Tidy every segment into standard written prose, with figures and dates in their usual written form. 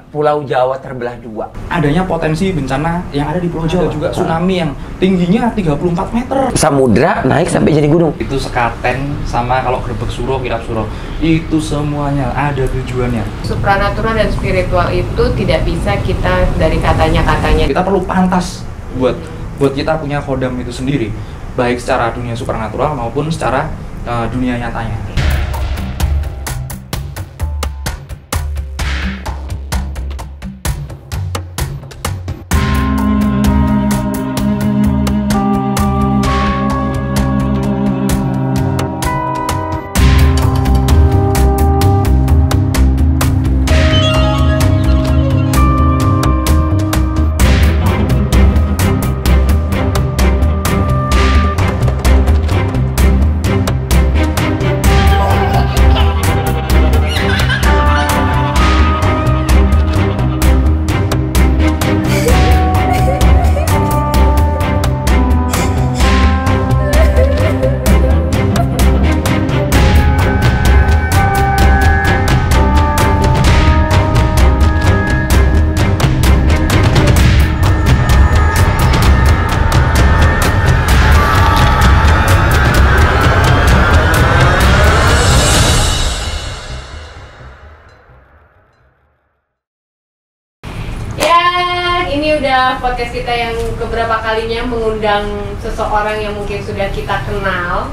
Pulau Jawa terbelah dua. Adanya potensi bencana yang ada di Pulau Jawa, ada juga tsunami yang tingginya 34 meter. Samudra naik sampai jadi gunung. Itu sekaten sama kalau Grebek Suro, Kirap Suro, itu semuanya ada tujuannya. Supranatural dan spiritual itu tidak bisa kita dari katanya-katanya. Kita perlu pantas buat kita punya kodam itu sendiri, baik secara dunia supernatural maupun secara dunia nyatanya. Podcast kita yang keberapa kalinya mengundang seseorang yang mungkin sudah kita kenal,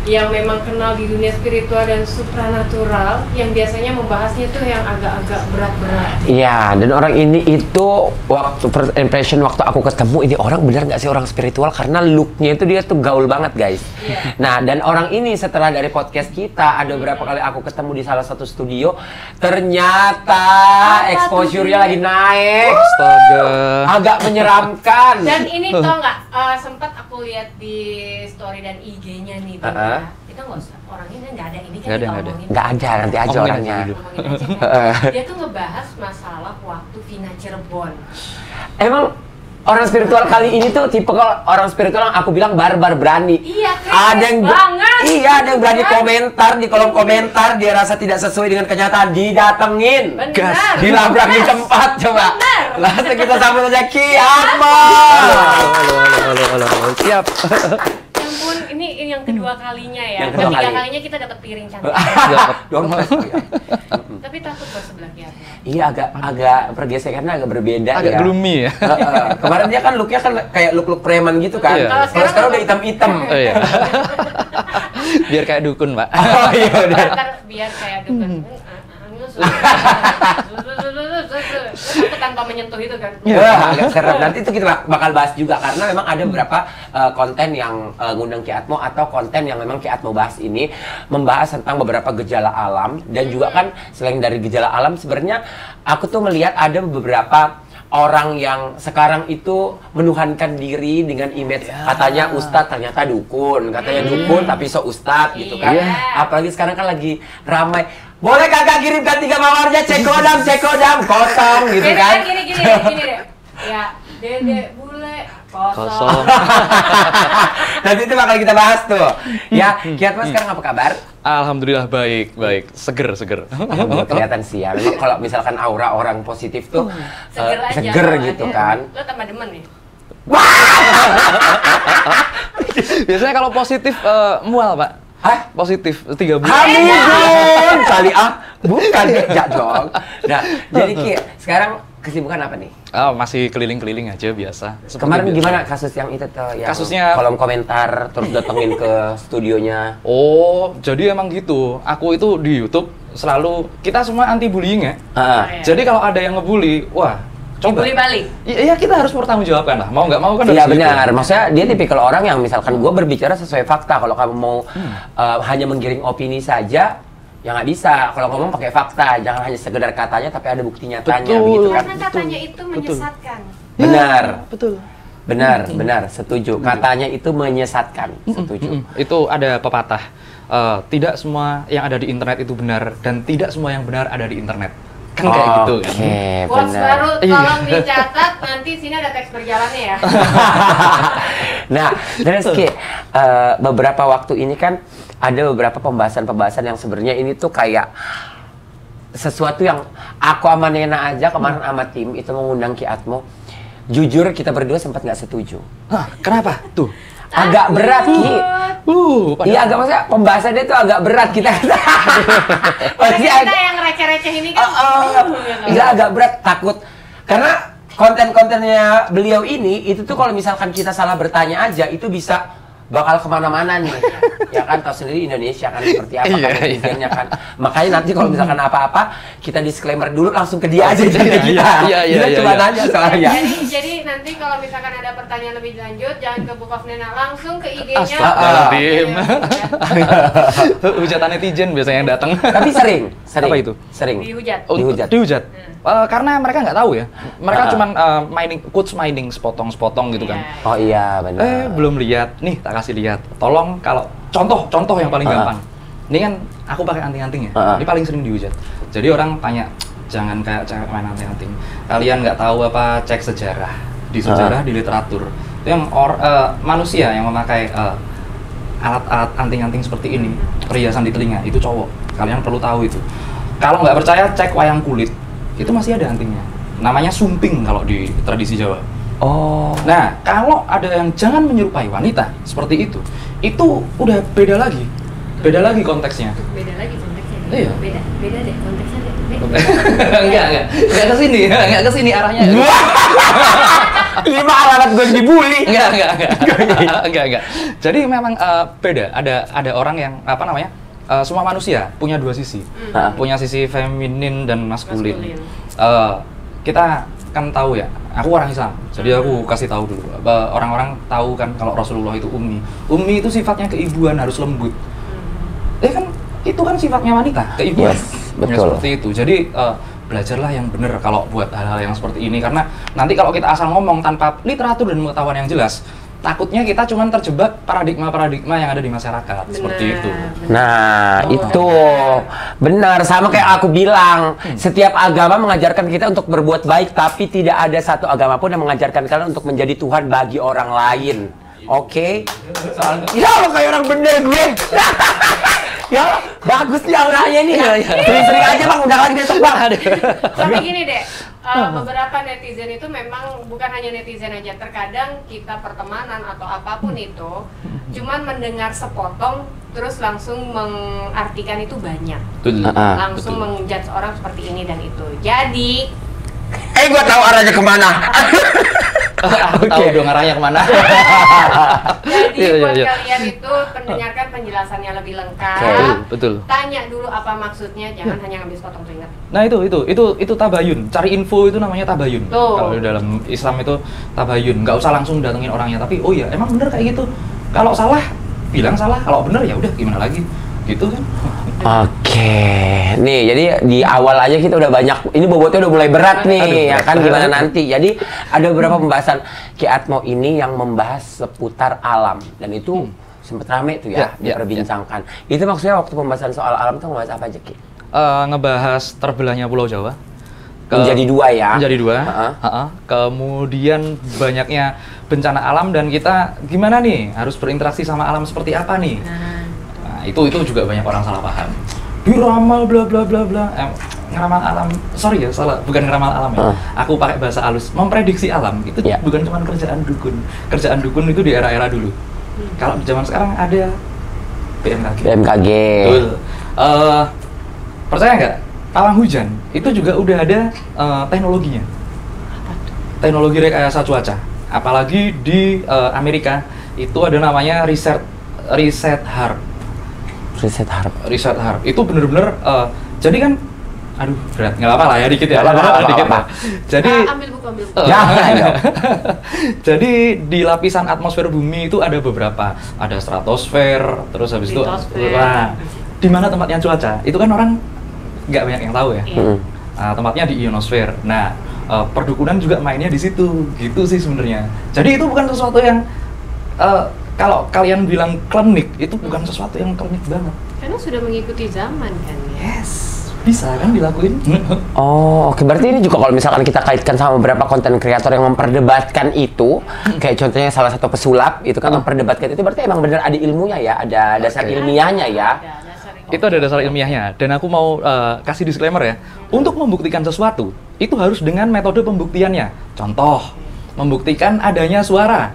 yang memang kenal di dunia spiritual dan supranatural, yang biasanya membahasnya tuh yang agak-agak berat-berat. Iya, dan orang ini itu waktu first impression waktu aku ketemu, ini orang benar nggak sih orang spiritual, karena looknya itu dia tuh gaul banget guys. Iya. Nah, dan orang ini setelah dari podcast kita ada beberapa kali aku ketemu di salah satu studio, ternyata exposure-nya lagi naik. Astaga. Agak menyeramkan. Dan ini tau nggak, sempat aku lihat di story dan IG-nya nih, kita nggak usah, orangnya nggak ada, ini kan Nggak ada. kita ngomongin. Nggak ada, nanti aja Ngomongin orangnya. aja dulu. Ngomongin aja kan. Dia tuh ngebahas masalah waktu Vina Cirebon. Emang orang spiritual kali ini tuh tipe orang spiritual yang aku bilang barbar berani. Iya, Ada yang banget. Iya, ada yang berani komentar di kolom komentar, dia rasa tidak sesuai dengan kenyataan, didatengin. Bener. Dilabrak di tempat, coba. Bener. Langsung kita sambut aja Ki Atmo. Halo. Siap. Ya ampun, ini yang kedua kalinya ya. Yang kedua Ketiga kali. kalinya kita dapat piring cantik. Dong. Tapi takut buat sebelah Ki Atmo. Iya, agak pergesekannya agak berbeda Agak ya. gloomy ya. Kemarin dia kan looknya kan kayak look preman gitu kan. Iya. Kalau sekarang udah hitam-hitam. Oh iya. Biar kayak dukun, Pak. Oh iya udah. Ntar biar kayak dukun. Aku tanpa menyentuh itu kan. Wah, agak serem. Nanti itu kita bakal bahas juga karena memang ada beberapa konten yang ngundang Ki Atmo atau konten yang memang Ki Atmo bahas ini membahas tentang beberapa gejala alam, dan juga kan selain dari gejala alam sebenarnya aku tuh melihat ada beberapa orang yang sekarang itu menuhankan diri dengan image katanya ustadz, ternyata dukun, katanya dukun tapi so ustadz gitu kan. Apalagi sekarang kan lagi ramai, boleh kakak kirimkan 3 mawarnya, cek kodam kosong gitu kan. Gini deh. Ya, Dede bule kosong. Nanti itu bakal kita bahas tuh. Ya, Ki Atmo sekarang apa kabar? Alhamdulillah baik. Seger. Alhamdulillah, kelihatan sih ya. Memang kalau misalkan aura orang positif tuh Seger aja gitu bawaannya. kan. Lo tambah demen nih. Biasanya kalau positif mual, Pak. Hah? Positif 3 bulan. Hamidun kali bukan beda dong. Nah, jadi Ki, sekarang kesibukan apa nih? Oh, masih keliling-keliling aja biasa. Seperti Kemarin biasa. gimana kasus yang itu tuh, yang Kasusnya- kolom komentar terus datengin ke studionya? Oh, jadi emang gitu. Aku itu di YouTube selalu, kita semua anti bullying ya. Iya. Jadi kalau ada yang ngebully, wah, coba. Dibully balik. Iya, kita harus bertanggungjawabkan lah. Mau nggak mau kan Iya harus gitu. benar, maksudnya dia tipikal orang yang misalkan gue berbicara sesuai fakta. Kalau kamu mau hanya menggiring opini saja, ya nggak bisa. Kalau ngomong pakai fakta, jangan hanya sekedar katanya tapi ada bukti nyatanya, Betul. begitu kan? Karena katanya itu menyesatkan. Benar, Betul. benar, setuju. Katanya itu menyesatkan, setuju. Itu ada pepatah, tidak semua yang ada di internet itu benar, dan tidak semua yang benar ada di internet. Kan kayak gitu kan. Oke, Quotes benar. baru tolong dicatat, nanti sini ada teks berjalannya ya. Nah, terus Ki, beberapa waktu ini kan ada beberapa pembahasan-pembahasan yang sebenarnya ini tuh kayak sesuatu yang aku sama Nena aja kemarin sama tim itu mengundang Ki Atmo. Jujur kita berdua sempat nggak setuju. Hah, kenapa? Tuh. Agak berat Ki. Iya agak maksudnya pembahasannya itu agak berat kita. Kita yang receh-receh ini kan. Iya agak berat takut karena konten-kontennya beliau ini itu tuh kalau misalkan kita salah bertanya aja itu bisa bakal kemana-mana nih. Ya kan tahu sendiri Indonesia kan seperti apa kan netizennya kan. Makanya nanti kalau misalkan apa-apa kita disclaimer dulu langsung ke dia aja jadi kita. Dia cuma nanya soalnya. Jadi nanti kalau misalkan ada pertanyaan lebih lanjut jangan ke Book of Nena, langsung ke IG-nya. Astagfirullahaladzim. Hujatan netizen biasanya yang datang. Tapi sering. Apa itu? Sering. Dihujat. Dihujat. Karena mereka nggak tahu ya. Mereka cuman quotes mining sepotong-sepotong gitu kan. Oh iya benar. Belum lihat. Nih tak kasih lihat. Tolong kalau contoh yang paling gampang. Ini kan aku pakai anting-anting ya. Ini paling sering dihujat. Jadi orang tanya, jangan kayak cewek main anting-anting. Kalian nggak tahu apa, cek sejarah. Di sejarah, di literatur. Itu yang manusia yang memakai alat-alat anting-anting seperti ini, perhiasan di telinga, itu cowok. Kalian perlu tahu itu. Kalau nggak percaya, cek wayang kulit. Itu masih ada antingnya. Namanya sumping kalau di tradisi Jawa. Oh. Nah, kalau ada yang jangan menyerupai wanita seperti itu udah beda lagi. Beda lagi konteksnya. Beda lagi konteksnya. Iya. Beda deh konteksnya deh. Enggak ke sini arahnya. Ini mah alamat gue dibully. Enggak. Jadi memang beda. Ada orang yang apa namanya? Semua manusia punya dua sisi. Punya sisi feminin dan maskulin. Kita kan tahu ya, aku orang Islam, jadi aku kasih tahu dulu. Orang-orang tahu kan kalau Rasulullah itu ummi. Ummi itu sifatnya keibuan, harus lembut. Kan itu kan sifatnya wanita, keibuan. Yes, betul. Ya, seperti itu. Jadi belajarlah yang benar kalau buat hal-hal yang seperti ini, karena nanti kalau kita asal ngomong tanpa literatur dan pengetahuan yang jelas, takutnya kita cuma terjebak paradigma-paradigma yang ada di masyarakat. Seperti itu. Nah, itu benar. Sama kayak aku bilang, setiap agama mengajarkan kita untuk berbuat baik, tapi tidak ada satu agama pun yang mengajarkan kalian untuk menjadi Tuhan bagi orang lain. Oke? Ya, lo kayak orang bener gue. Ya, bagus nih auranya nih. Sering-sering aja bang, udah lagi besok bang. Tapi gini deh, beberapa netizen itu memang bukan hanya netizen aja. Terkadang kita pertemanan atau apapun itu, cuman mendengar sepotong, terus langsung mengartikan itu banyak. Langsung menjudge orang seperti ini dan itu. Jadi, Gua tahu arahnya kemana. Aku tahu dong arahnya kemana. Jadi buat kalian itu mendengarkan penjelasannya lebih lengkap. Betul. Tanya dulu apa maksudnya, jangan hanya ngambil sepotong keringat. Nah itu tabayun. Cari info itu namanya tabayun. Kalau di dalam Islam itu tabayun. Nggak usah langsung datengin orangnya, tapi oh ya emang bener kayak gitu. Kalau salah bilang salah, kalau bener ya udah gimana lagi. Gitu kan. Oke, nih jadi di awal aja kita udah banyak, ini bobotnya udah mulai berat nih. Ya kan gimana nanti. Jadi ada beberapa pembahasan Ki Atmo ini yang membahas seputar alam dan itu sempat rame tuh ya diperbincangkan. Itu maksudnya waktu pembahasan soal alam tuh ngebahas apa aja Ki? Ngebahas terbelahnya Pulau Jawa. Menjadi dua ya? Menjadi dua. Kemudian banyaknya bencana alam dan kita gimana nih harus berinteraksi sama alam seperti apa nih? Nah, itu juga banyak orang salah paham. Diramal bla bla bla bla. Ngeramal alam, sorry ya salah, bukan ngeramal alam ya. Aku pakai bahasa halus, memprediksi alam itu bukan cuma kerjaan dukun. Kerjaan dukun itu di era-era dulu. Kalau di zaman sekarang ada BMKG. Betul. Percaya nggak? Pawang hujan itu juga udah ada teknologinya. Teknologi rekayasa cuaca. Apalagi di Amerika itu ada namanya Reset HARP. Reset HARP itu bener-bener jadi kan aduh berat nggak apa-apa lah ya dikit ya dikit lah. Jadi ambil buku. Jadi di lapisan atmosfer bumi itu ada beberapa, ada stratosfer, terus habis itu di mana tempatnya cuaca itu kan orang nggak banyak yang tahu ya. Tempatnya di ionosfer. Nah perdukunan juga mainnya di situ gitu sih sebenarnya. Jadi itu bukan sesuatu yang kalau kalian bilang klinik, itu bukan sesuatu yang klinik banget. Karena sudah mengikuti zaman kan ya? Yes, bisa kan dilakuin. Oh, oke. Berarti ini juga kalau misalkan kita kaitkan sama beberapa konten kreator yang memperdebatkan itu, kayak contohnya salah satu pesulap, itu kan memperdebatkan itu berarti emang benar ada ilmunya ya, ada dasar ilmiahnya ya. Itu ada dasar ilmiahnya. Dan aku mau kasih disclaimer ya. Untuk membuktikan sesuatu, itu harus dengan metode pembuktiannya. Contoh, membuktikan adanya suara.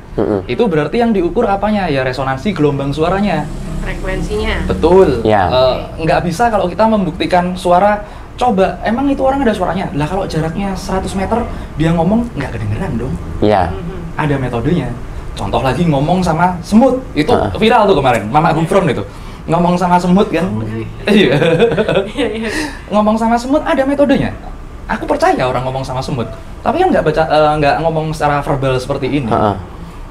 Itu berarti yang diukur apanya? Ya resonansi gelombang suaranya. Frekuensinya. Betul. Ya. Nggak bisa kalau kita membuktikan suara. Coba, emang itu orang ada suaranya? Lah kalau jaraknya 100 meter, dia ngomong nggak kedengeran dong. Iya. Ada metodenya. Contoh lagi ngomong sama semut. Itu viral tuh kemarin, Mama Gufron itu. Ngomong sama semut kan? Iya. Ngomong sama semut ada metodenya. Aku percaya orang ngomong sama semut. Tapi kan nggak ngomong secara verbal seperti ini.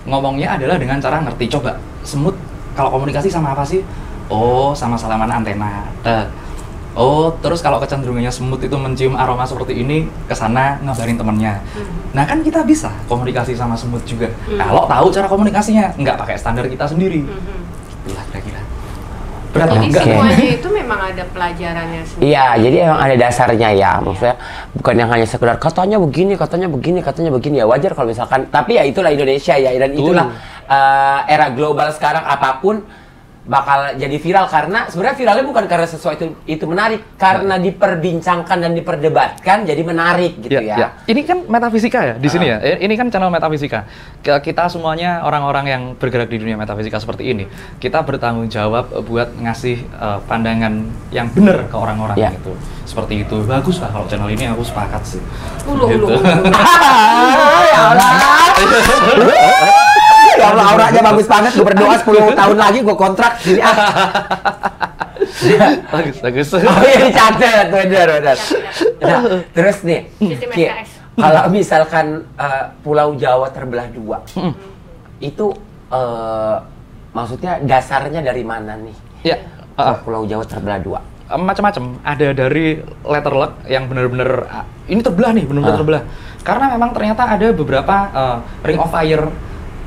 Ngomongnya adalah dengan cara ngerti. Coba, semut kalau komunikasi sama apa sih? Oh, sama salaman antena. Oh, terus kalau kecenderungannya semut itu mencium aroma seperti ini, ke sana ngabarin temennya. Nah kan kita bisa komunikasi sama semut juga. Kalau tahu cara komunikasinya, nggak pakai standar kita sendiri. Itulah kira-kira. Jadi semuanya itu memang ada pelajarannya sendiri. Iya, jadi emang ada dasarnya ya. Maksudnya bukan yang hanya sekedar katanya begini, katanya begini, katanya begini. Ya wajar kalau misalkan, tapi ya itulah Indonesia ya. Dan itulah era global sekarang, apapun bakal jadi viral, karena sebenarnya viralnya bukan karena sesuatu itu menarik, karena diperbincangkan dan diperdebatkan jadi menarik gitu ya. Ini kan metafisika ya di sini ya. Ini kan channel metafisika. Kita semuanya orang-orang yang bergerak di dunia metafisika seperti ini, kita bertanggung jawab buat ngasih pandangan yang benar ke orang-orang gitu. Seperti itu. Bagus lah kalau channel ini, aku sepakat sih. Ya Allah. Ya Allah, auranya bagus banget. Gue berdoa 10 tahun lagi gue kontrak sini. Bagus. Oh iya, dicatat, benar. Nah, terus nih, kalau misalkan Pulau Jawa terbelah dua, itu maksudnya dasarnya dari mana nih? Ya, Pulau Jawa terbelah dua. Macam-macam. Ada dari letter luck yang benar-benar ini terbelah nih, benar-benar terbelah. Karena memang ternyata ada beberapa ring of fire,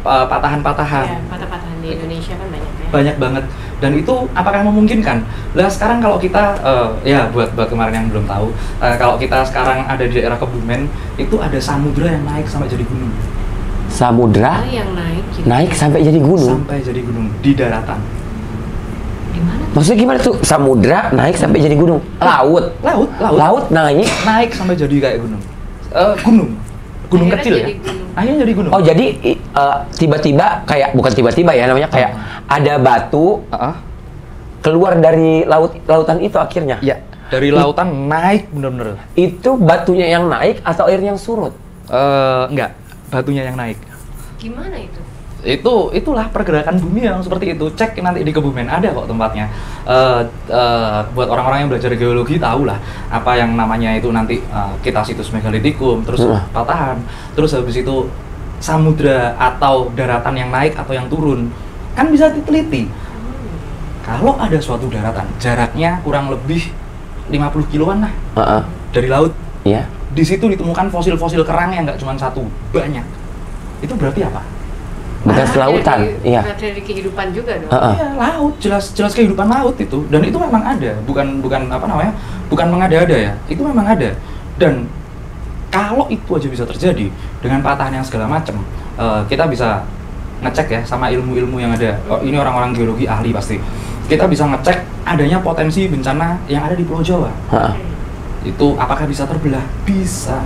patahan-patahan. Ya, patah-patahan di Indonesia kan banyak ya. Banyak banget. Dan itu apakah memungkinkan? Lah sekarang kalau kita ya buat kemarin yang belum tahu, kalau kita sekarang ada di daerah Kebumen, itu ada samudra yang naik sampai jadi gunung. Samudra yang naik sampai jadi gunung. Sampai jadi gunung di daratan. Di mana? Maksudnya gimana tuh? Samudra naik sampai jadi gunung. Laut naik sampai jadi kayak gunung. Gunung Akhirnya kecil ya. Akhirnya jadi gunung. Oh, jadi tiba-tiba kayak, bukan tiba-tiba ya namanya, kayak ada batu keluar dari lautan itu akhirnya. Ya, dari lautan naik bener-bener. Itu batunya yang naik atau air yang surut? Enggak, batunya yang naik. Gimana itu? Itulah pergerakan bumi yang seperti itu. Cek nanti di Kebumen, ada kok tempatnya. Buat orang-orang yang belajar geologi tahu lah apa yang namanya itu nanti kita situs megalitikum, terus patahan, terus habis itu samudra atau daratan yang naik atau yang turun, kan bisa diteliti. Kalau ada suatu daratan jaraknya kurang lebih 50 kiloan lah dari laut, di situ ditemukan fosil-fosil kerang yang nggak cuma satu, banyak. Itu berarti apa? Bekas lautan, iya. Dari kehidupan juga dong. Iya, laut, jelas kehidupan laut itu, dan itu memang ada, bukan apa namanya, bukan mengada-ada ya, itu memang ada. Dan kalau itu aja bisa terjadi dengan patahan yang segala macam, kita bisa ngecek ya sama ilmu-ilmu yang ada. Oh, ini orang-orang geologi ahli pasti. Kita bisa ngecek adanya potensi bencana yang ada di Pulau Jawa. Itu apakah bisa terbelah? Bisa,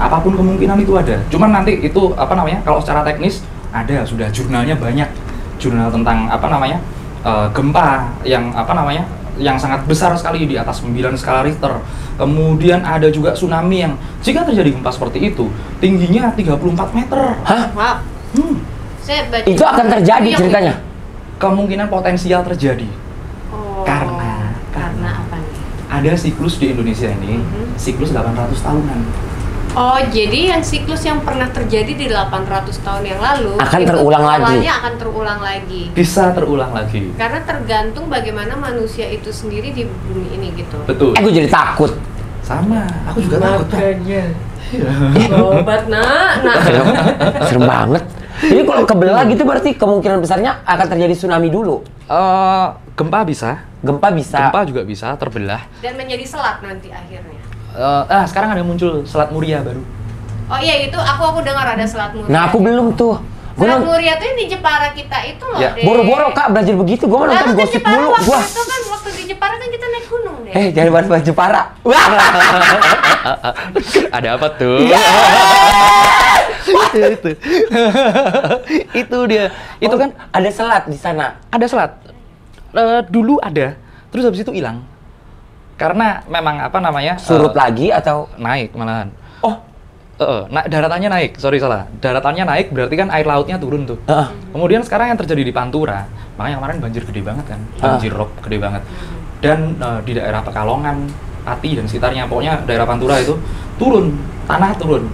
apapun kemungkinan itu ada. Cuman nanti itu apa namanya, kalau secara teknis ada, sudah jurnalnya banyak, jurnal tentang apa namanya gempa yang apa namanya yang sangat besar sekali di atas 9 skala Richter. Kemudian ada juga tsunami yang jika terjadi gempa seperti itu tingginya 34 meter. Hah? Wow. Saya baca Itu akan terjadi ceritanya? Kemungkinan potensial terjadi. Karena apa nih? Ada siklus di Indonesia ini, siklus 800 tahunan. Oh, jadi yang siklus yang pernah terjadi di 800 tahun yang lalu akan terulang lagi. Akan terulang lagi. Bisa terulang lagi. Karena tergantung bagaimana manusia itu sendiri di bumi ini gitu. Betul. Gue jadi takut. Sama, aku juga takut. Obat nak. Serem banget. Jadi kalau kebelah gitu berarti kemungkinan besarnya akan terjadi tsunami dulu. Gempa bisa. Gempa juga bisa terbelah. Dan menjadi selat nanti akhirnya. Sekarang ada muncul Selat Muria baru. Oh iya, itu aku dengar ada Selat Muria. Nah, aku belum tuh. Selat Muria tuh yang di Jepara kita itu loh, Ya. Dek. Boro-boro Kak belajar begitu, gue mah nonton Lalu di gosip Jepara mulu. waktu Wah. itu kan, waktu di Jepara kan kita naik gunung, Dek. Jangan bahas Jepara. Wah. Ada apa tuh? itu. Itu dia. Itu kan ada selat di sana. ada selat. Dulu ada, terus habis itu hilang. Karena memang apa namanya? Surut lagi atau naik malahan. oh, Daratannya naik, sorry salah. Daratannya naik berarti kan air lautnya turun tuh. Kemudian sekarang yang terjadi di Pantura, makanya kemarin banjir gede banget kan, banjir rob gede banget. Dan di daerah Pekalongan, Pati dan sekitarnya, pokoknya daerah Pantura itu turun, tanah turun.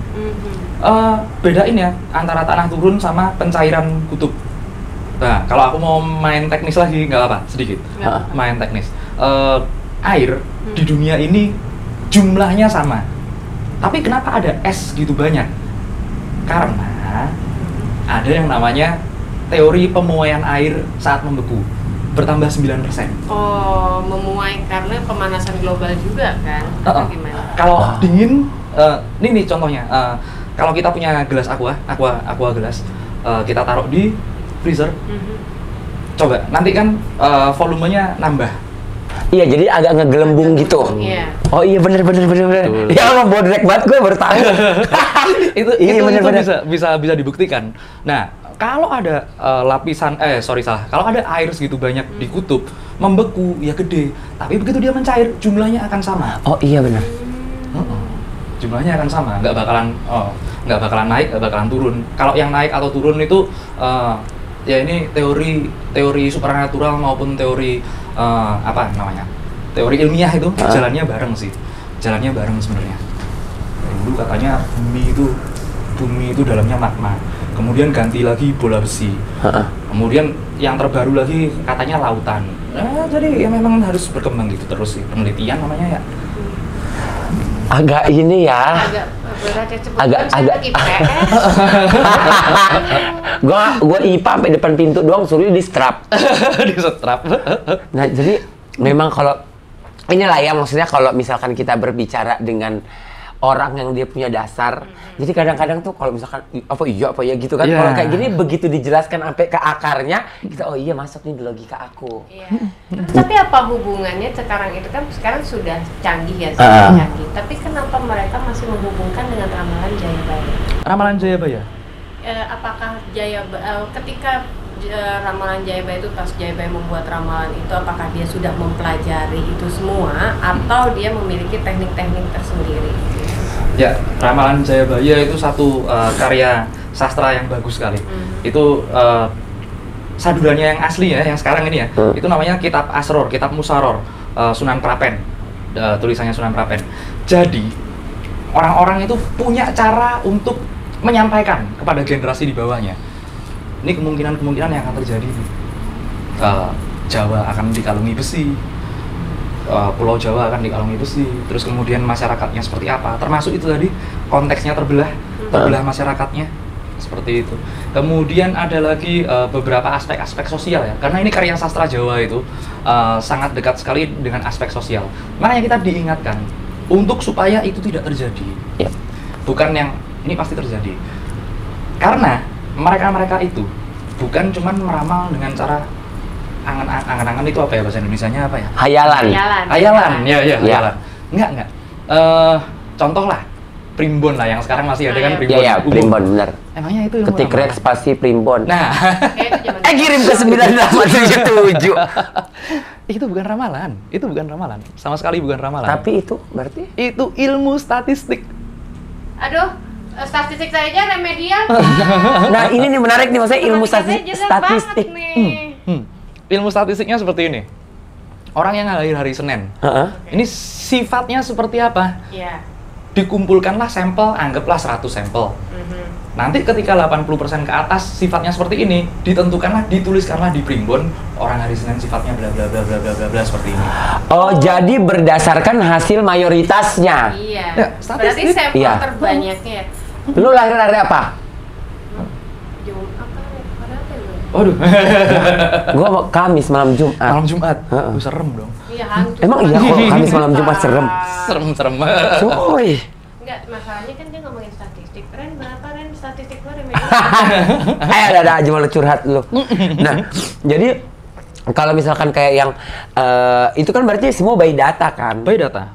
Bedain ya antara tanah turun sama pencairan kutub. Nah, kalau aku mau main teknis lagi nggak apa, sedikit. Main teknis. Air di dunia ini jumlahnya sama. Tapi kenapa ada es gitu banyak? Karena ada yang namanya teori pemuaian air saat membeku bertambah 9%. Oh, memuai karena pemanasan global juga kan? Atau gimana? Kalau dingin, ini nih contohnya. Kalau kita punya gelas aqua gelas, kita taruh di freezer. Coba, nanti kan volumenya nambah. iya jadi agak ngegelembung gitu. Iya. Oh iya bener. Betul. Ya Allah bodrek banget gue baru tahu. itu Iya, itu bener. bisa dibuktikan. Nah, kalau ada kalau ada air segitu banyak di kutub membeku ya gede, tapi begitu dia mencair jumlahnya akan sama. Oh iya bener. Jumlahnya akan sama, nggak bakalan naik, nggak bakalan turun. Kalau yang naik atau turun itu ya ini teori supranatural maupun teori apa namanya, teori ilmiah itu jalannya bareng sebenarnya. Dulu katanya bumi itu dalamnya magma, kemudian ganti lagi bola besi, kemudian yang terbaru lagi katanya lautan. Jadi ya memang harus berkembang gitu terus sih, penelitian namanya ya. Agak ini ya. Agak berat ya, Agak IPS. Gua IPA sampai depan pintu doang suruh di strap. Di setrap. Nah, jadi memang kalau inilah ya maksudnya kalau misalkan kita berbicara dengan orang yang dia punya dasar. Jadi kadang-kadang tuh kalau misalkan apa ya gitu kan. Yeah. Kalau kayak gini begitu dijelaskan sampai ke akarnya, kita oh iya masuk nih di logika aku. Iya. Tapi apa hubungannya sekarang itu kan sekarang sudah canggih ya, sudah canggih. Tapi kenapa mereka masih menghubungkan dengan ramalan Jayabaya? Ramalan Jayabaya? Apakah ketika ramalan Jayabaya itu pas Jayabaya membuat ramalan itu, apakah dia sudah mempelajari itu semua atau dia memiliki teknik-teknik tersendiri? Ya, ramalan Jayabaya itu satu karya sastra yang bagus sekali. Itu sadurannya yang asli ya, yang sekarang ini ya. Itu namanya Kitab Asror, Kitab Musaror, Sunan Prapen. Tulisannya Sunan Prapen. Jadi orang-orang itu punya cara untuk menyampaikan kepada generasi di bawahnya. Ini kemungkinan yang akan terjadi. Jawa akan dikalungi besi, Pulau Jawa akan dikalungi besi, terus kemudian masyarakatnya seperti apa, termasuk itu tadi konteksnya terbelah masyarakatnya seperti itu. Kemudian ada lagi beberapa aspek-aspek sosial ya, karena ini karya sastra Jawa itu sangat dekat sekali dengan aspek sosial. Makanya kita diingatkan untuk supaya itu tidak terjadi. Bukan yang ini pasti terjadi, karena mereka itu bukan cuman meramal dengan cara angan-angan itu apa ya bahasa Indonesianya apa ya? Hayalan. Ya, hayalan. Enggak. Contoh lah, primbon lah yang sekarang masih ada kan primbon. Iya, primbon benar. Emangnya itu yang Ketik rek spasi primbon. Nah, kirim ke 9877. itu bukan ramalan. Sama sekali bukan ramalan. Tapi itu berarti itu ilmu statistik. Aduh, statistik saya aja remedial. Nah, ini nih menarik nih maksudnya ilmu statistik. Ilmu statistiknya seperti ini. Orang yang lahir hari Senin. Ini sifatnya seperti apa? Iya. Dikumpulkanlah sampel, anggaplah 100 sampel. Nanti ketika 80% ke atas sifatnya seperti ini, dituliskanlah di primbon orang hari Senin sifatnya bla bla bla bla bla bla bla seperti ini. Oh, jadi berdasarkan hasil mayoritasnya. Iya. Ya, berarti statistik. sampel Iya. terbanyaknya. Lu lahir hari apa? Jumat apa lu? Waduh. Gua Kamis malam Jumat. Malam Jumat. Serem dong. Iya, hantu. Emang iya kok Kamis malam Jumat serem. Serem. Coy. Enggak, masalahnya kan dia ngomongin statistik. Ren, berapa Ren statistik lo remedial? Ada aja malah curhat lu. Nah, jadi kalau misalkan kayak yang itu kan berarti semua by data kan? By data.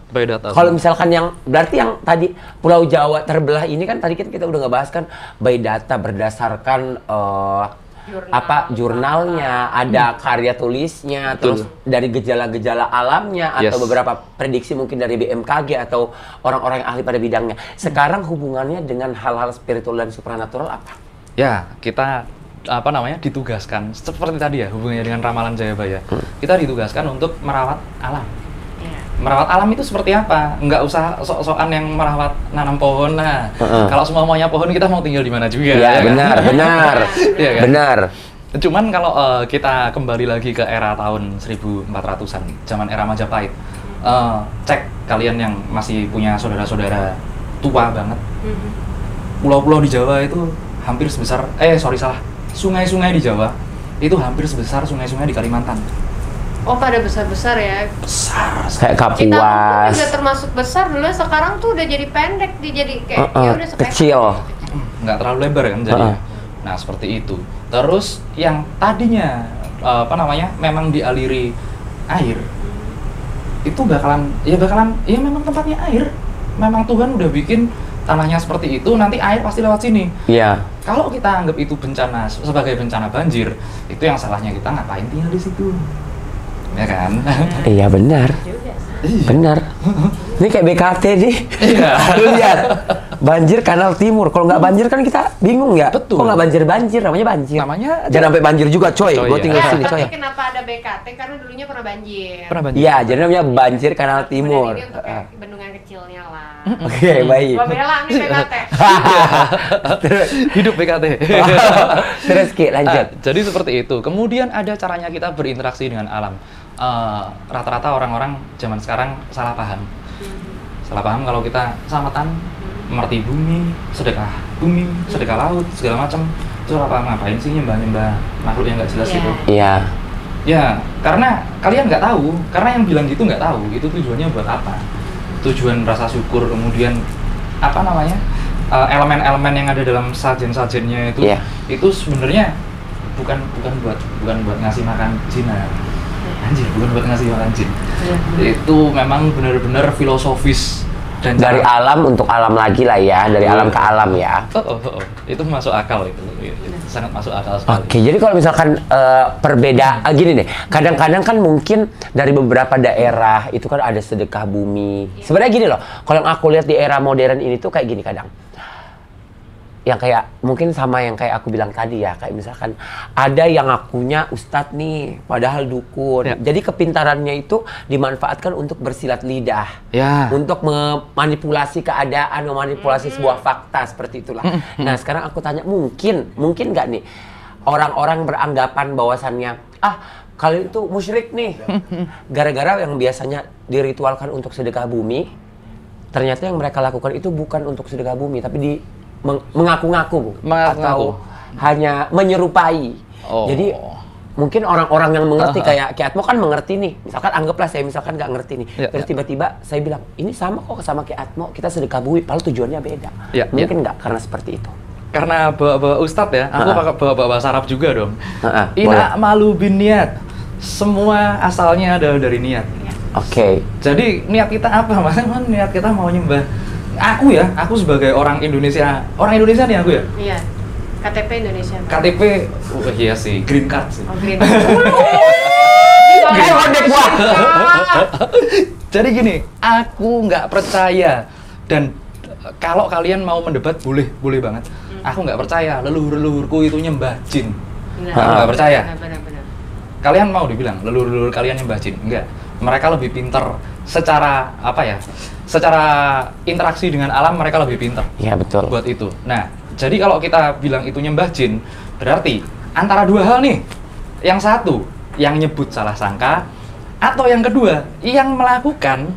Kalau misalkan yang berarti yang tadi Pulau Jawa terbelah ini kan tadi kan kita udah ngebahas kan by data berdasarkan jurnalnya, ada karya tulisnya, terus dari gejala-gejala alamnya atau beberapa prediksi mungkin dari BMKG atau orang-orang yang ahli pada bidangnya. Sekarang hubungannya dengan hal-hal spiritual dan supranatural apa? Ya, kita ditugaskan seperti tadi ya hubungannya dengan ramalan Jayabaya. Kita ditugaskan untuk merawat alam. Merawat alam itu seperti apa? Nggak usah sok-sokan yang merawat nanam pohon. Nah, kalau semua maunya pohon, kita mau tinggal di mana juga. Ya, benar. Ya, kan? Benar. Cuman kalau kita kembali lagi ke era tahun 1400-an, zaman era Majapahit, cek kalian yang masih punya saudara-saudara tua banget. Pulau-pulau di Jawa itu hampir sebesar, sungai-sungai di Jawa itu hampir sebesar sungai-sungai di Kalimantan. Oh, pada besar-besar ya? Besar. Kayak Kapuas. Kita udah termasuk besar dulu, sekarang tuh udah jadi pendek, jadi kayak ya udah kecil. Nggak terlalu lebar kan jadi. Nah, seperti itu. Terus yang tadinya memang dialiri air, itu bakalan memang tempatnya air. Memang Tuhan udah bikin tanahnya seperti itu, nanti air pasti lewat sini. Iya. Kalau kita anggap itu bencana sebagai bencana banjir, itu yang salahnya kita ngapain tinggal di situ, ya kan? Iya benar. Benar. Ini kayak BKT nih. Iya. Lu lihat. Banjir Kanal Timur. Kalau nggak banjir kan kita bingung ya. Betul. Kok nggak banjir? Namanya banjir. Namanya jangan sampai banjir juga, coy. Gua tinggal di sini, coy. Tapi kenapa ada BKT? Karena dulunya pernah banjir. Iya, jadi namanya banjir Kanal Timur. Ini untuk bendungan kecilnya lah. Oke, baik. Gua bela nih BKT. Hidup BKT. Terus Ki, lanjut. Jadi seperti itu. Kemudian ada caranya kita berinteraksi dengan alam. Rata-rata orang-orang zaman sekarang salah paham. Salah paham kalau kita selamatan, mengerti bumi, sedekah laut, segala macam. Itu salah paham, ngapain sih nyembah-nyembah makhluk yang nggak jelas itu? Iya. Ya, karena kalian nggak tahu, karena yang bilang gitu nggak tahu, itu tujuannya buat apa? Tujuan rasa syukur, kemudian elemen-elemen yang ada dalam sajen-sajennya itu sebenarnya bukan buat ngasih makan jin. Anjir, bukan buat ngasih makan jin. Itu memang benar-benar filosofis dan dari alam untuk alam lagi lah ya, dari alam ke alam ya. Itu masuk akal itu sangat masuk akal sekali. Oke, jadi kalau misalkan perbedaan gini deh, kadang-kadang kan mungkin dari beberapa daerah itu kan ada sedekah bumi. Sebenarnya gini loh, kalau yang aku lihat di era modern ini tuh kayak gini kadang. Yang kayak mungkin sama yang kayak aku bilang tadi ya, kayak misalkan ada yang ngakunya ustadz nih, padahal dukun. Jadi kepintarannya itu dimanfaatkan untuk bersilat lidah, untuk memanipulasi keadaan, memanipulasi sebuah fakta seperti itulah. Nah sekarang aku tanya, mungkin nggak nih orang-orang beranggapan bahwasannya kalian itu musyrik nih, gara-gara yang biasanya diritualkan untuk sedekah bumi, ternyata yang mereka lakukan itu bukan untuk sedekah bumi, tapi mengaku-ngaku atau hanya menyerupai. Jadi mungkin orang-orang yang mengerti kayak Ki Atmo kan mengerti nih. Misalkan anggaplah saya misalkan nggak ngerti nih. Terus tiba-tiba saya bilang, ini sama kok sama Ki Atmo, kita sedekah bumi, padahal tujuannya beda. Mungkin nggak karena seperti itu. Karena bawa ustadz ya, aku pakai bawa bahasa Arab juga dong. Ina malu bin niat. Semua asalnya adalah dari niat. Oke. Jadi niat kita apa? Maksudnya niat kita mau nyembah. Aku sebagai orang Indonesia nih aku ya? Iya, KTP Indonesia. KTP, iya sih, green card sih. Oh, green card. Jadi gini, aku nggak percaya, dan kalau kalian mau mendebat boleh banget. Aku nggak percaya leluhur-leluhurku itu nyembah jin. Aku nggak percaya. Benar. Kalian mau dibilang leluhur-leluhur kalian nyembah jin? Enggak. Mereka lebih pinter secara secara interaksi dengan alam, mereka lebih pinter. Iya, betul. Buat itu. Nah, jadi kalau kita bilang itu nyembah jin, berarti antara dua hal nih. Yang satu, yang nyebut salah sangka, atau yang kedua, yang melakukan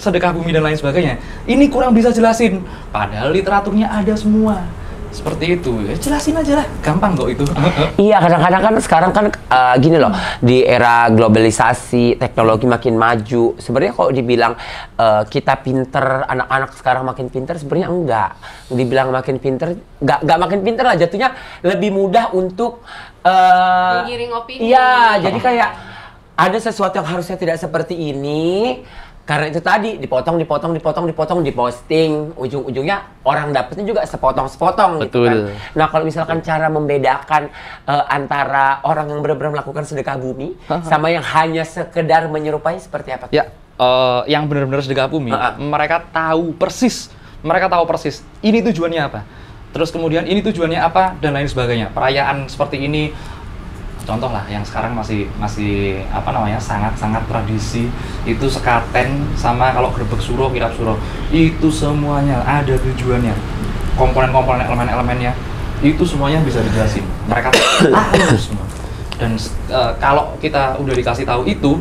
sedekah bumi dan lain sebagainya. Ini kurang bisa jelasin. Padahal literaturnya ada semua. Seperti itu, ya jelasin aja lah, gampang kok itu. Iya, kadang-kadang kan sekarang kan gini loh, di era globalisasi, teknologi makin maju. Sebenarnya kalau dibilang kita pinter, anak-anak sekarang makin pinter, sebenarnya enggak. Dibilang makin pinter, enggak makin pinter lah, jatuhnya lebih mudah untuk menggiring opini. Iya, jadi kayak ada sesuatu yang harusnya tidak seperti ini. Karena itu tadi dipotong, diposting, ujung-ujungnya orang dapetnya juga sepotong-sepotong gitu kan. Nah kalau misalkan cara membedakan antara orang yang benar-benar melakukan sedekah bumi sama yang hanya sekedar menyerupai seperti apa? Ya, yang benar-benar sedekah bumi, mereka tahu persis ini tujuannya apa. Terus kemudian ini tujuannya apa dan lain sebagainya. Perayaan seperti ini, contoh lah yang sekarang masih apa namanya sangat tradisi, itu sekaten sama kalau grebek suro, kirap suro, itu semuanya ada tujuannya, komponen-komponen elemen-elemennya itu semuanya bisa dijelasin, mereka tahu semua. Dan kalau kita udah dikasih tahu itu,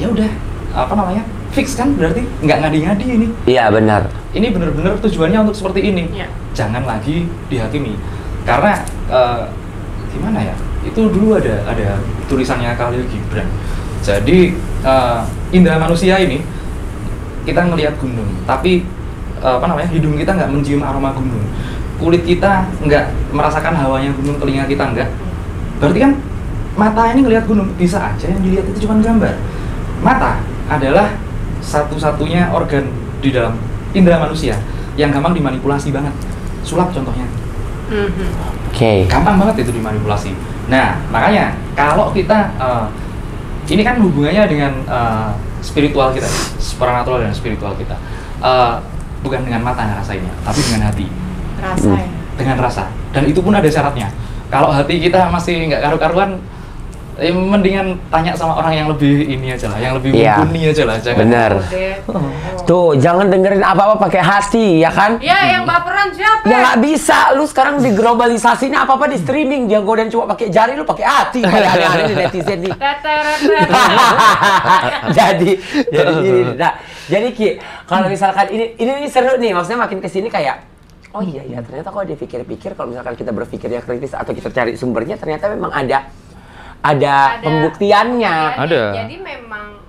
ya udah apa namanya fix kan, berarti nggak ngadi-ngadi ini. Iya benar. Ini benar-benar tujuannya untuk seperti ini. Ya. Jangan lagi dihakimi, karena gimana ya? Itu dulu ada tulisannya Khalil Gibran. Jadi indera manusia ini kita ngelihat gunung, tapi apa namanya hidung kita nggak mencium aroma gunung, kulit kita nggak merasakan hawanya gunung, telinga kita nggak. Berarti kan mata ini ngelihat gunung, bisa aja yang dilihat itu cuma gambar. Mata adalah satu-satunya organ di dalam indera manusia yang gampang dimanipulasi banget. Sulap contohnya. Gampang banget itu dimanipulasi. Nah, makanya kalau kita ini kan hubungannya dengan spiritual kita, supernatural dan spiritual kita. Bukan dengan mata ngerasainnya, tapi dengan hati. Rasa ya? Dengan rasa. Dan itu pun ada syaratnya. Kalau hati kita masih nggak karu-karuan, mendingan tanya sama orang yang lebih ini aja lah, yang lebih mumpuni aja lah. Jangan. Bener. Tuh, jangan dengerin apa-apa pakai hati, ya kan? Ya, yang baperan siapa? Ya nggak bisa, lu sekarang di globalisasi ini apa-apa di streaming, dia godain cuma pakai jari, lu pakai hati. Kayak aneh-aneh di netizen nih. jadi gini. Nah, jadi Ki, kalau misalkan ini seru nih, maksudnya makin kesini kayak, oh iya ternyata kalau dipikir-pikir, kalau misalkan kita berpikirnya kritis atau kita cari sumbernya, ternyata memang ada pembuktiannya. Jadi memang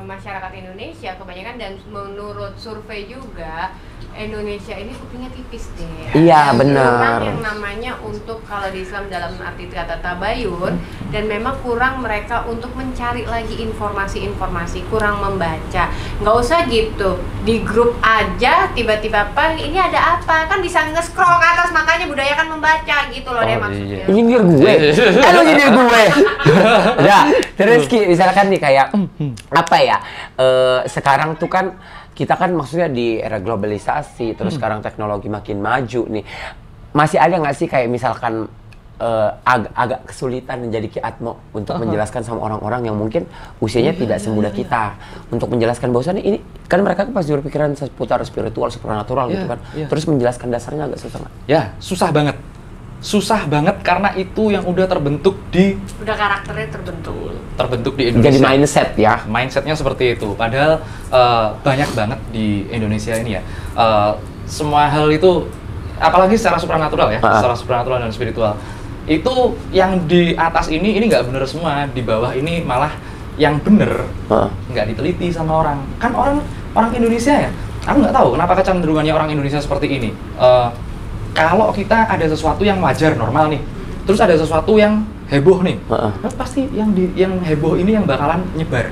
masyarakat Indonesia kebanyakan, dan menurut survei juga Indonesia ini kupingnya tipis deh. Iya benar. Kurang yang namanya untuk, kalau di Islam dalam arti kata tabayun, dan memang kurang mereka untuk mencari lagi informasi-informasi, kurang membaca. Nggak usah gitu di grup aja tiba-tiba ini ada apa, kan bisa nge-scroll ke atas, makanya budayakan membaca gitu loh deh maksudnya. Nyindir gue. Lu nyindir gue. Udah, terus Ki, misalkan nih kayak apa ya? Sekarang tuh kan kita kan maksudnya di era globalisasi, terus sekarang teknologi makin maju nih. Masih ada nggak sih kayak misalkan agak kesulitan menjadi Ki Atmo untuk menjelaskan sama orang-orang yang mungkin usianya tidak semuda kita, untuk menjelaskan bahwasannya ini kan mereka kan pasti berpikiran seputar spiritual, supernatural gitu kan. Terus menjelaskan dasarnya agak susah nggak? Ya, susah banget. Susah banget karena itu yang udah terbentuk udah karakternya terbentuk di Indonesia. Jadi mindset ya. Mindsetnya seperti itu. Padahal banyak banget di Indonesia ini ya. Semua hal itu, apalagi secara supranatural ya, secara supranatural dan spiritual. Itu yang di atas ini nggak bener semua, di bawah ini malah yang bener nggak diteliti sama orang. Kan orang Indonesia ya, aku nggak tahu kenapa kecenderungannya orang Indonesia seperti ini. Kalau kita ada sesuatu yang wajar, normal nih, terus ada sesuatu yang heboh nih, pasti yang heboh ini yang bakalan nyebar.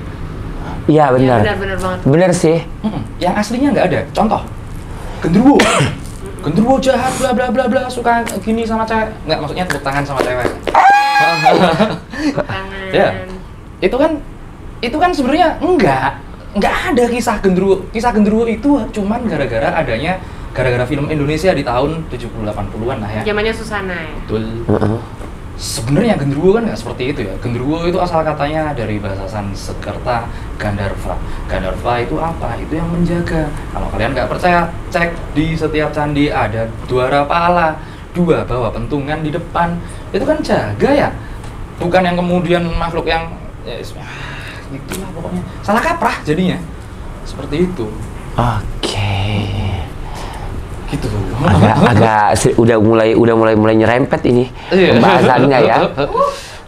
Iya benar. Ya, benar banget. Benar sih. Yang aslinya nggak ada. Contoh, genderuwo jahat, bla bla bla bla, suka gini sama cewek. Nggak, maksudnya tepuk tangan sama cewek. Ya, itu kan sebenarnya nggak ada kisah genderuwo. Kisah genderuwo itu cuman gara-gara film Indonesia di tahun 70-80-an lah ya. Zamannya Susana ya. Betul. Sebenarnya genderuwo kan nggak seperti itu ya. Genderuwo itu asal katanya dari bahasa Sanskerta Gandharva. Gandharva itu apa? Itu yang menjaga. Kalau kalian nggak percaya, cek di setiap candi ada dwara pala, 2 bawa pentungan di depan. Itu kan jaga ya. Bukan yang kemudian makhluk yang itulah pokoknya. Salah kaprah jadinya. Seperti itu. Oke. Gitu. Udah mulai nyerempet ini pembahasannya ya.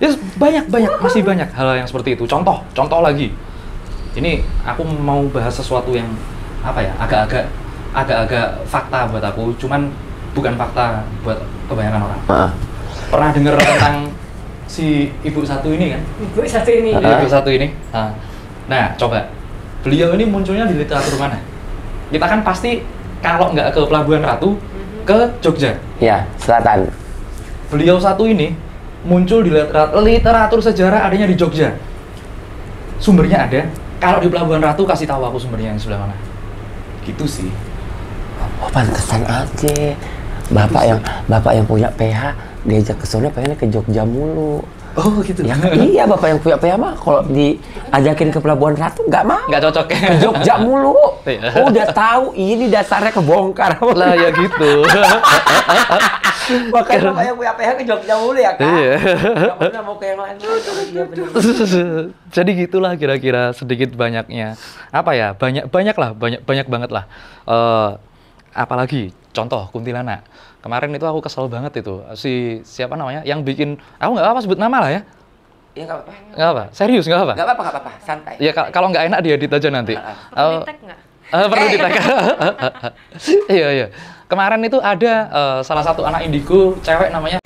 Ya banyak masih banyak hal yang seperti itu. Contoh lagi. Ini aku mau bahas sesuatu yang apa ya, agak-agak fakta buat aku, cuman bukan fakta buat kebanyakan orang. Pernah dengar tentang si ibu satu ini kan? Ibu satu ini. Nah, coba. Beliau ini munculnya di literatur mana? Kita kan pasti kalau nggak ke Pelabuhan Ratu, ke Jogja. Ya, selatan. Beliau satu ini muncul di literatur sejarah adanya di Jogja. Sumbernya ada. Kalau di Pelabuhan Ratu kasih tahu aku sumbernya yang sebelah mana. Gitu sih. Oh, pantesan aja. Bapak yang punya PH diajak ke sana pengennya ke Jogja mulu. Oh gitu. Ya, iya, bapak yang punya PH mah kalau diajakin ke Pelabuhan Ratu nggak mau. Nggak cocok. Ke Jogja mulu. Udah tahu ini dasarnya kebongkar. Lah ya gitu. Makanya bapak yang punya PH ke Jogja mulu ya kan. Iya. Nggak pernah mau ke yang lain. Iya benar. Jadi gitulah kira-kira sedikit banyaknya. Apa ya? Banyak banget lah. Apalagi contoh kuntilanak. Kemarin itu aku kesel banget itu. Siapa namanya? Yang bikin, aku nggak apa-apa sebut nama lah ya. Iya nggak apa-apa. Nggak apa? Serius nggak apa? Nggak apa-apa, santai. Ya kalau nggak enak diedit aja nanti. Perlu di-tag nggak? Perlu di-tag. Iya. Kemarin itu ada salah satu anak indigo, cewek namanya.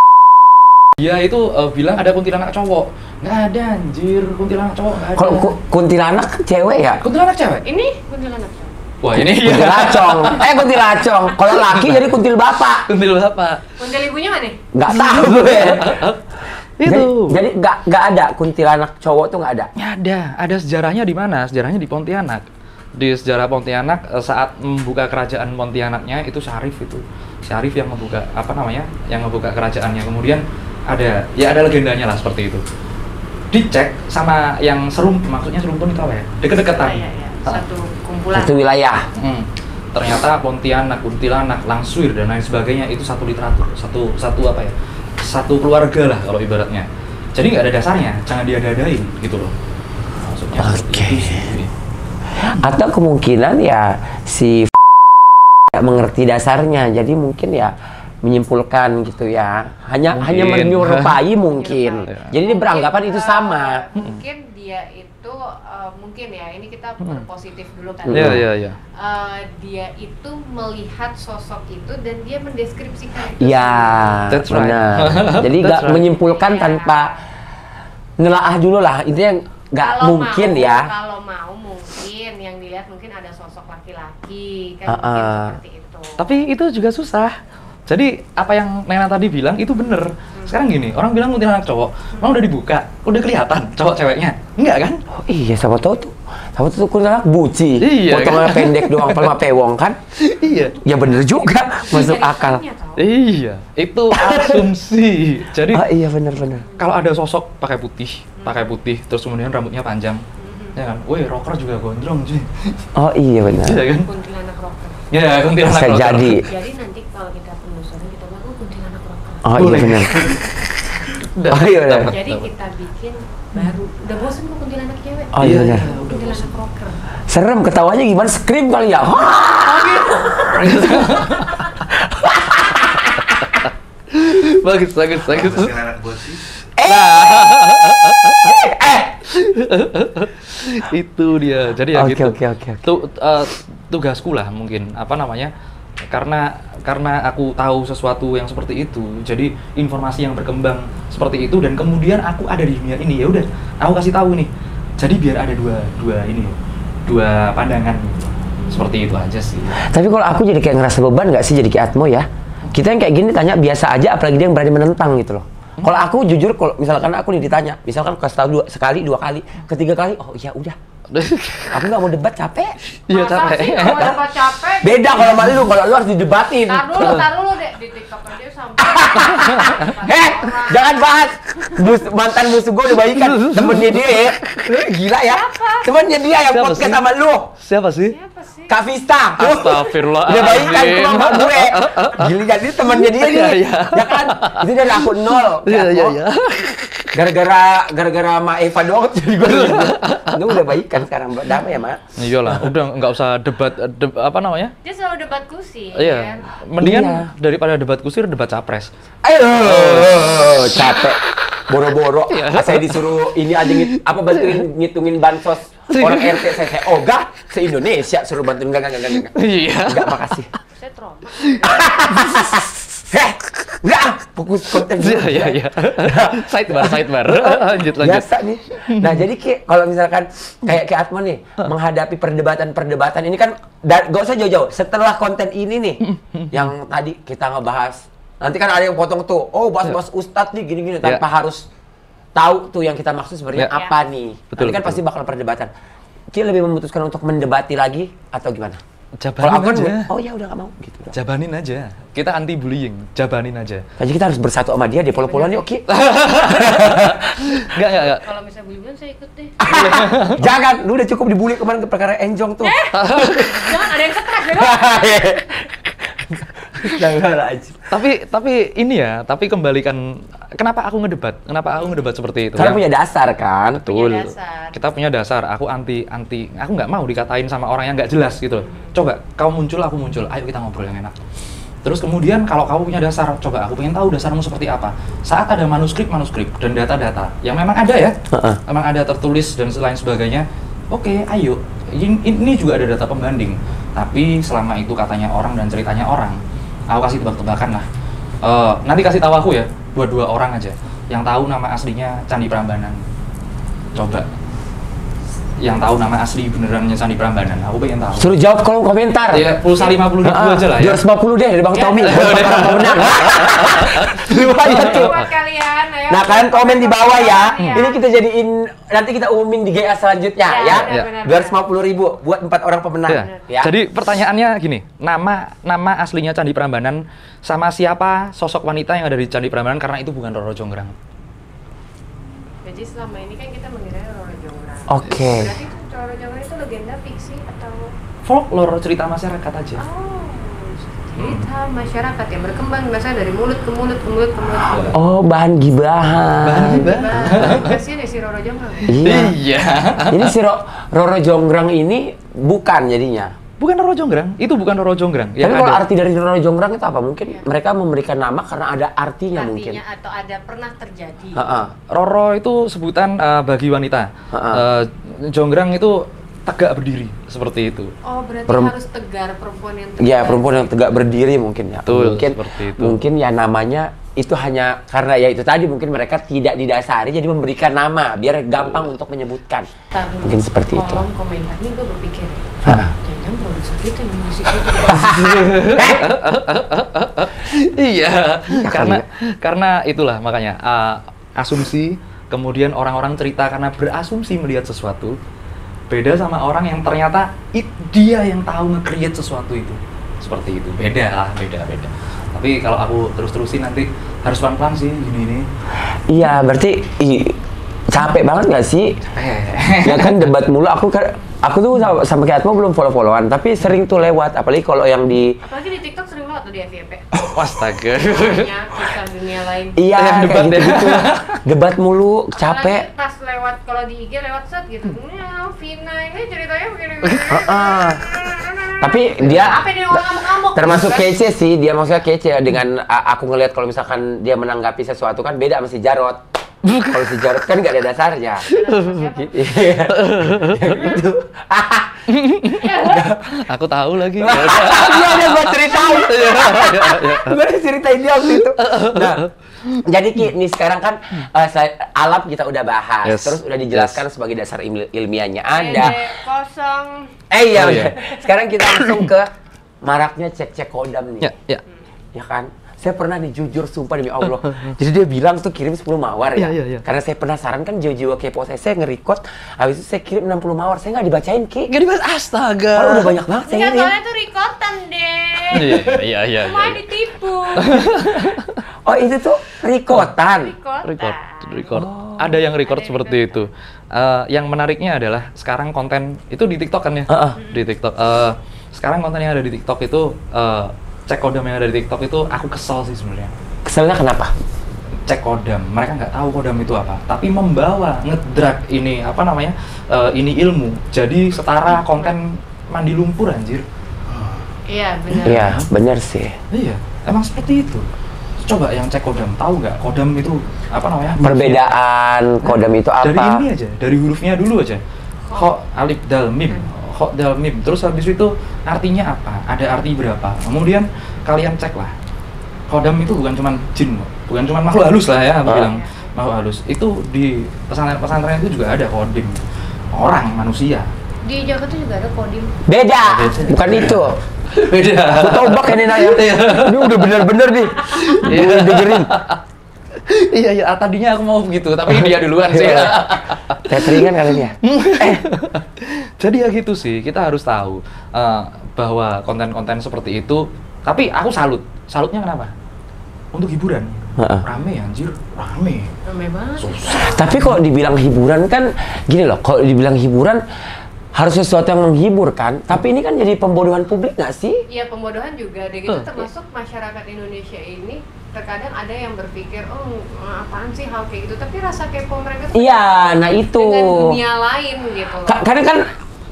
Dia itu bilang ada kuntilanak cowok. Nggak ada anjir, kuntilanak cowok nggak ada. Kalau kuntilanak cewek ya? Kuntilanak cewek? Ini kuntilanak cowok. Wah ini kuntilacong. Kuntilacong. Kalau laki jadi kuntil bapak. Kuntil bapak. Kuntil ibunya mana? Nggak tahu gue. Itu. Jadi nggak ada kuntilanak cowok tuh nggak ada. Ada sejarahnya di mana? Sejarahnya di Pontianak. Di sejarah Pontianak saat membuka kerajaan Pontianaknya itu Syarif itu. Syarif yang membuka yang membuka kerajaannya. Kemudian ada legendanya lah seperti itu. Dicek sama yang maksudnya serumpun itu apa ya? Deket-deketan. Iya. Satu kumpulan. Satu wilayah. Ternyata Pontianak, Kuntilanak, Langsuir dan lain sebagainya itu satu literatur, satu keluarga lah kalau ibaratnya. Jadi nggak ada dasarnya, jangan diada-adain gitu loh. Maksudnya seperti itu sih. Atau kemungkinan ya si mengerti dasarnya, jadi mungkin ya menyimpulkan gitu ya. Hanya menyerupai mungkin. Jadi dia beranggapan itu sama. Mungkin dia itu mungkin ya, ini kita berpositif dulu kan. Iya. Dia itu melihat sosok itu dan dia mendeskripsikan itu. Iya, benar. Jadi nggak menyimpulkan tanpa nelaah dulu lah. Intinya nggak mungkin ya. Kalau mau mungkin yang dilihat mungkin ada sosok laki-laki kan mungkin seperti itu. Tapi itu juga susah. Jadi apa yang Nena tadi bilang itu bener. Sekarang gini, orang bilang kuntilanak cowok, mau udah dibuka, udah kelihatan cowok ceweknya, enggak kan? Oh iya, sama tuh kuntilanak buci, iya, potongnya kan? pendek doang, palma pewong kan? Iya. Ya bener juga, masuk akal. Iya, itu asumsi. Jadi, iya bener. Kalau ada sosok pakai putih, terus kemudian rambutnya panjang, ya kan? Woi, rocker juga gondrong cuy. Oh iya benar. Iya kan? Kuntilanak rocker. Ya, kuntilanak rocker. Jadi nanti kalau kita penelusuran kita bilang kuntilanak rocker. Oh iya benar. Jadi kita bikin baru. Udah bosan kok kuntilanak cewek. Oh iya benar. Kuntilanak rocker. Serem, ketawanya gimana? Scream kali ya? Bagus. Kuntilanak bosi. Itu dia. Jadi ya gitu. Oke. Tugasku lah mungkin karena aku tahu sesuatu yang seperti itu, jadi informasi yang berkembang seperti itu dan kemudian aku ada di dunia ini, ya udah aku kasih tahu nih. Jadi biar ada dua pandangan gitu. Seperti itu aja sih. Tapi kalau aku jadi kayak ngerasa beban nggak sih jadi kayak Atmo ya? Kita yang kayak gini tanya biasa aja, apalagi dia yang berani menentang gitu loh. Kalau aku jujur, kalau misalkan aku nih ditanya, misalkan kasih tahu sekali, 2 kali, ketiga kali, oh iya udah. Aku nggak mau debat, capek. Iya capek. Kalau debat capek. Beda kalau sama lu harus didebatin. Tar dulu deh di TikTok aja sampai. Jangan bahas mantan musuh gue udah baikan, temennya dia ya. Gila ya. Temennya dia yang podcast sama lu. Siapa sih? Kak Vista. Astagfirullah. Udah baikan sama gue. Gila, jadi temennya dia nih. Ya kan? Itu dari akun 0. Iya. Gara-gara Ma Eva doang jadi gue itu udah baikan sekarang, damai ya, Mak? Iyalah, udah nggak usah debat, apa namanya? Dia selalu debat kusir. Iya, mendingan daripada debat kusir, debat capres. Ayo, capek. Boro-boro, saya disuruh ini aja bantuin ngitungin bansos orang RT saya ogah se-Indonesia suruh bantuin enggak. Iya. Enggak, makasih. Saya trauma. Enggak, fokus konten dulu. Iya. Sidebar. Lanjut. Biasa nih. Nah, jadi kalau misalkan kayak Atmo nih menghadapi perdebatan ini kan gak usah jauh-jauh. Setelah konten ini nih yang tadi kita ngebahas, nanti kan ada yang potong tuh, bahas Ustadz nih gini-gini tanpa harus tahu tuh yang kita maksud sebenarnya apa nih. Betul, nanti kan pasti bakal perdebatan. Ki lebih memutuskan untuk mendebati lagi atau gimana? Jabanin aja. Ya udah nggak mau gitu. Jabanin aja. Kita anti bullying. Jabanin aja. Jadi kita harus bersatu sama dia, follow-followan yuk, Ki. Enggak. Kalau misalnya bully saya ikut deh. Jangan, lu udah cukup dibully kemarin ke perkara Enjong tuh. Jangan ada yang stres ya. Jangan aja. Tapi kembalikan kenapa aku ngedebat seperti itu? Karena punya dasar kan. Betul. Punya dasar. Kita punya dasar. Aku anti aku nggak mau dikatain sama orang yang nggak jelas gitu. Coba kau muncul, aku muncul. Ayo kita ngobrol yang enak. Terus kemudian kalau kamu punya dasar, coba aku pengen tahu dasarmu seperti apa. Saat ada manuskrip dan data-data yang memang ada ya, memang ada tertulis dan lain sebagainya. Oke, ayo. Ini juga ada data pembanding. Tapi selama itu katanya orang dan ceritanya orang, aku kasih tebak-tebakan lah. Nanti kasih tahu aku ya, buat 2 orang aja yang tahu nama aslinya Candi Prambanan. Coba yang tahu nama asli benerannya Candi Prambanan, aku pengen tahu. Suruh jawab kolom komentar. Ya, pulsa 50.000 aja lah ya. 250 deh dari Bang Tommy. Pemenang. Lumayan tuh. Buat kalian, ayo. Nah, kalian komen di bawah ya. Iya. Ini kita jadiin, nanti kita umumin di GA selanjutnya ya. benar. 250.000 buat 4 orang pemenang. Ya. Jadi pertanyaannya gini, nama aslinya Candi Prambanan sama siapa sosok wanita yang ada di Candi Prambanan, karena itu bukan Roro Jonggrang. Jadi selama ini kan kita mengira Roro Jonggrang. Oke. Berarti Roro Jonggrang itu legenda fiksi atau Folklore, cerita masyarakat aja. cerita masyarakat yang berkembang biasanya dari mulut ke mulut. Oh, bahan gibahan. Kasian ya si Roro Jonggrang. Iya. Ini si Roro Jonggrang ini bukan jadinya. Bukan Roro Jonggrang, itu bukan Roro Jonggrang. Tapi kalau arti dari Roro Jonggrang itu apa? Mungkin mereka memberikan nama karena ada artinya mungkin. Atau ada pernah terjadi. Roro itu sebutan bagi wanita. Jonggrang itu tegak berdiri, seperti itu. Oh, berarti harus tegar, perempuan yang tegar. Iya, perempuan yang tegak berdiri mungkin ya. Betul, mungkin seperti itu. Mungkin ya namanya itu hanya karena ya itu tadi mungkin mereka tidak didasari jadi memberikan nama biar gampang untuk menyebutkan. Mungkin seperti itu. Kolom komentar ini gue berpikir, jangan produser kita yang musik itu. Iya, karena itulah makanya asumsi, kemudian orang-orang cerita karena berasumsi melihat sesuatu. Beda sama orang yang ternyata dia yang tahu nge-create sesuatu itu. Seperti itu. Beda. Tapi kalau aku terus-terusin nanti harus pelan-pelan sih gini. Iya, berarti capek banget nggak sih? Ya kan debat mulu. Aku tuh sama kayak Atmo belum follow-followan, tapi sering tuh lewat. Apalagi kalau yang di TikTok sering lewat tuh di FYP. Astaga. Kisah dunia lain. Iya, kayak gitu. Debat mulu, capek. Apalagi pas lewat, kalau di IG lewat set gitu. Vina ini ceritanya begini. Tapi dia Apa dia ngamuk-ngamuk? termasuk kece sih, dia maksudnya kece dengan aku ngelihat kalau misalkan dia menanggapi sesuatu kan beda sama si Jarot. Kalau si Jarot kan nggak ada dasarnya. Gitu. Aku tahu lagi. Iya, gue ceritain. Gue ceritain dia waktu itu. Nah, jadi Ki, nih sekarang kan alam kita udah bahas, terus udah dijelaskan sebagai dasar ilmiahnya ada. Kosong. Iya. Sekarang kita langsung ke maraknya cek-cek kodam nih. Ya. Ya kan? Saya pernah nih jujur sumpah demi Allah. Jadi dia bilang tuh kirim 10 mawar ya. Iya. Karena saya penasaran kan jiwa-jiwa kepo saya nge-record. Habis itu saya kirim 60 mawar. Saya nggak dibacain, Ki. Nggak dibahas, astaga. Kalau udah banyak banget saya Enggak, ngirim. soalnya itu recordan deh. Iya. Cuma ditipu. Oh, itu tuh recordan. Record. Ada yang record seperti itu. Yang menariknya adalah sekarang konten itu di TikTok kan ya? Di TikTok. Sekarang konten yang ada di TikTok itu cek kodam yang ada di TikTok itu aku kesel sih sebenarnya. Keselnya kenapa? cek kodam, mereka nggak tahu kodam itu apa, tapi membawa ngedrag ini apa namanya ini ilmu, jadi setara konten mandi lumpur anjir. Iya benar. Iya, benar sih. Iya, emang seperti itu. Coba yang cek kodam, tahu nggak kodam itu apa namanya? Perbedaan kodam itu apa? Dari ini aja, dari hurufnya dulu aja. Kho, alif, dal, mim. Kho, dal, mim. Terus habis itu artinya apa? Ada arti berapa? Kemudian kalian cek lah. Kodam itu bukan cuma jin, bukan cuma makhluk halus lah ya, aku bilang makhluk halus. Itu di pesantren-pesantren itu juga ada kodim, orang manusia. Di Jakarta juga ada kodim. Beda, bukan itu. Beda. Aku tobak ini Naya. Ini udah bener-bener nih. Gue dengerin. Iya, tadinya aku mau begitu, tapi dia duluan sih. Cateringan kalian ya. Jadi ya gitu sih, kita harus tahu bahwa konten-konten seperti itu. Tapi aku salutnya kenapa? Untuk hiburan. Rame anjir, rame. Rame banget. Tapi kok dibilang hiburan kan gini loh, kalau dibilang hiburan harus sesuatu yang menghibur kan, tapi ini kan jadi pembodohan publik nggak sih? Iya, pembodohan juga. Dan itu termasuk masyarakat Indonesia ini terkadang ada yang berpikir, oh apaan sih hal kayak gitu, tapi rasa kepo mereka tuh Iya, nah itu. dengan dunia lain gitu. Karena kan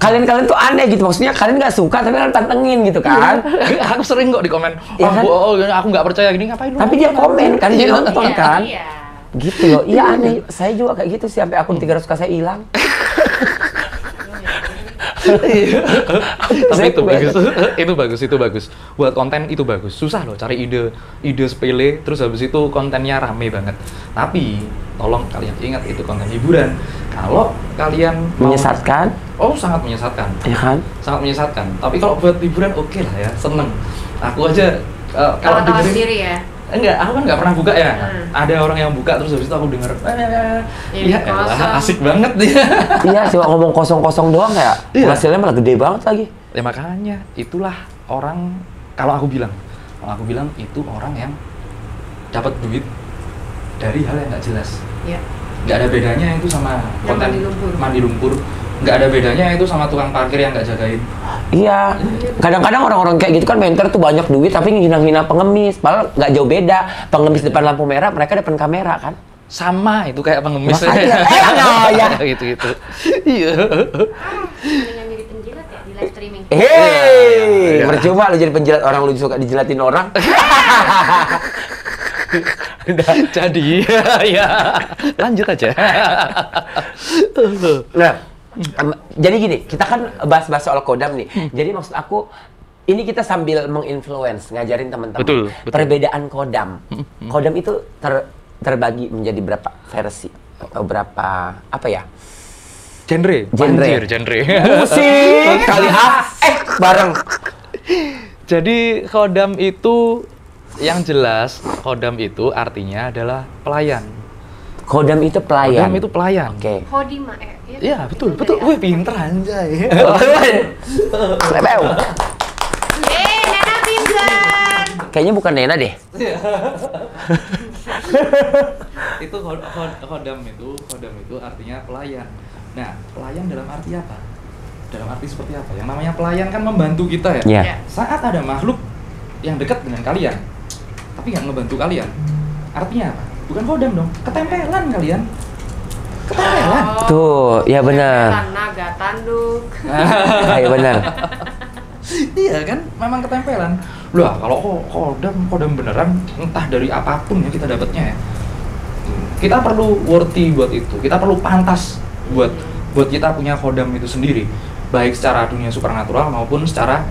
kalian tuh aneh gitu, maksudnya kalian nggak suka tapi kalian tantengin gitu kan? Aku sering kok di komen, Iya kan? aku nggak percaya gini, ngapain lu? Tapi dia komen kan, dia nonton Iya, kan? iya. Gitu loh, iya aneh. Saya juga kayak gitu sih, sampai akun 300k saya hilang. Tapi itu bagus. Buat konten itu bagus. Susah loh cari ide sepele, terus habis itu kontennya rame banget. Tapi tolong kalian ingat itu konten hiburan. Kalau kalian Menyesatkan? sangat menyesatkan. Ya kan? Sangat menyesatkan. Tapi kalau buat hiburan oke lah ya, seneng. Aku aja Kalau tahu dengerin- sendiri ya. Enggak, aku kan nggak pernah buka ya. Ada orang yang buka terus habis itu aku denger. Ya kosong. elah, asik banget dia. Iya, cuma ngomong kosong-kosong doang ya. Iya. Hasilnya malah gede banget lagi. Ya makanya itulah orang, kalau aku bilang itu orang yang dapat duit dari hal yang nggak jelas. Iya. Nggak ada bedanya itu sama Yang konten mandi lumpur. Nggak ada bedanya itu sama tukang parkir yang nggak jagain. Iya. Kadang-kadang orang-orang kayak gitu kan menter tuh banyak duit tapi ngina-ngina pengemis. Padahal nggak jauh beda. Pengemis depan lampu merah, mereka depan kamera kan. Sama itu kayak pengemis. Makanya, ya. Gitu. Iya. Dengan jadi penjilat ya di live streaming. Hei, percuma lu jadi penjilat orang, lu suka dijilatin orang. Jadi ya lanjut aja. Nah, jadi gini, kita kan bahas-bahas soal kodam nih. Jadi maksud aku, ini kita sambil menginfluence, ngajarin teman-teman. Betul. Perbedaan kodam. Kodam itu terbagi menjadi berapa versi? Atau berapa, apa ya? Genre. Musik kali bareng. Jadi kodam itu yang jelas, kodam itu artinya adalah pelayan. Kodam itu pelayan. Kodam itu pelayan. Oke. Kodima Iya, betul. Wih, pinter anjay. Lebeu. Nena pinter. Kayaknya bukan Nena deh. Itu kodam itu artinya pelayan. Nah, pelayan dalam arti apa? Dalam arti seperti apa? Yang namanya pelayan kan membantu kita ya. Iya. Saat ada makhluk yang dekat dengan kalian, tapi nggak ngebantu kalian, artinya apa? Bukan kodam dong, ketempelan kalian. Ketempelan. Tuh, ya benar. Naga tanduk. Iya benar. Iya kan, memang ketempelan. Lah, kalau kodam beneran, entah dari apapun ya kita dapatnya ya. Kita perlu worthy buat itu. Kita perlu pantas buat kita punya kodam itu sendiri, baik secara dunia supernatural maupun secara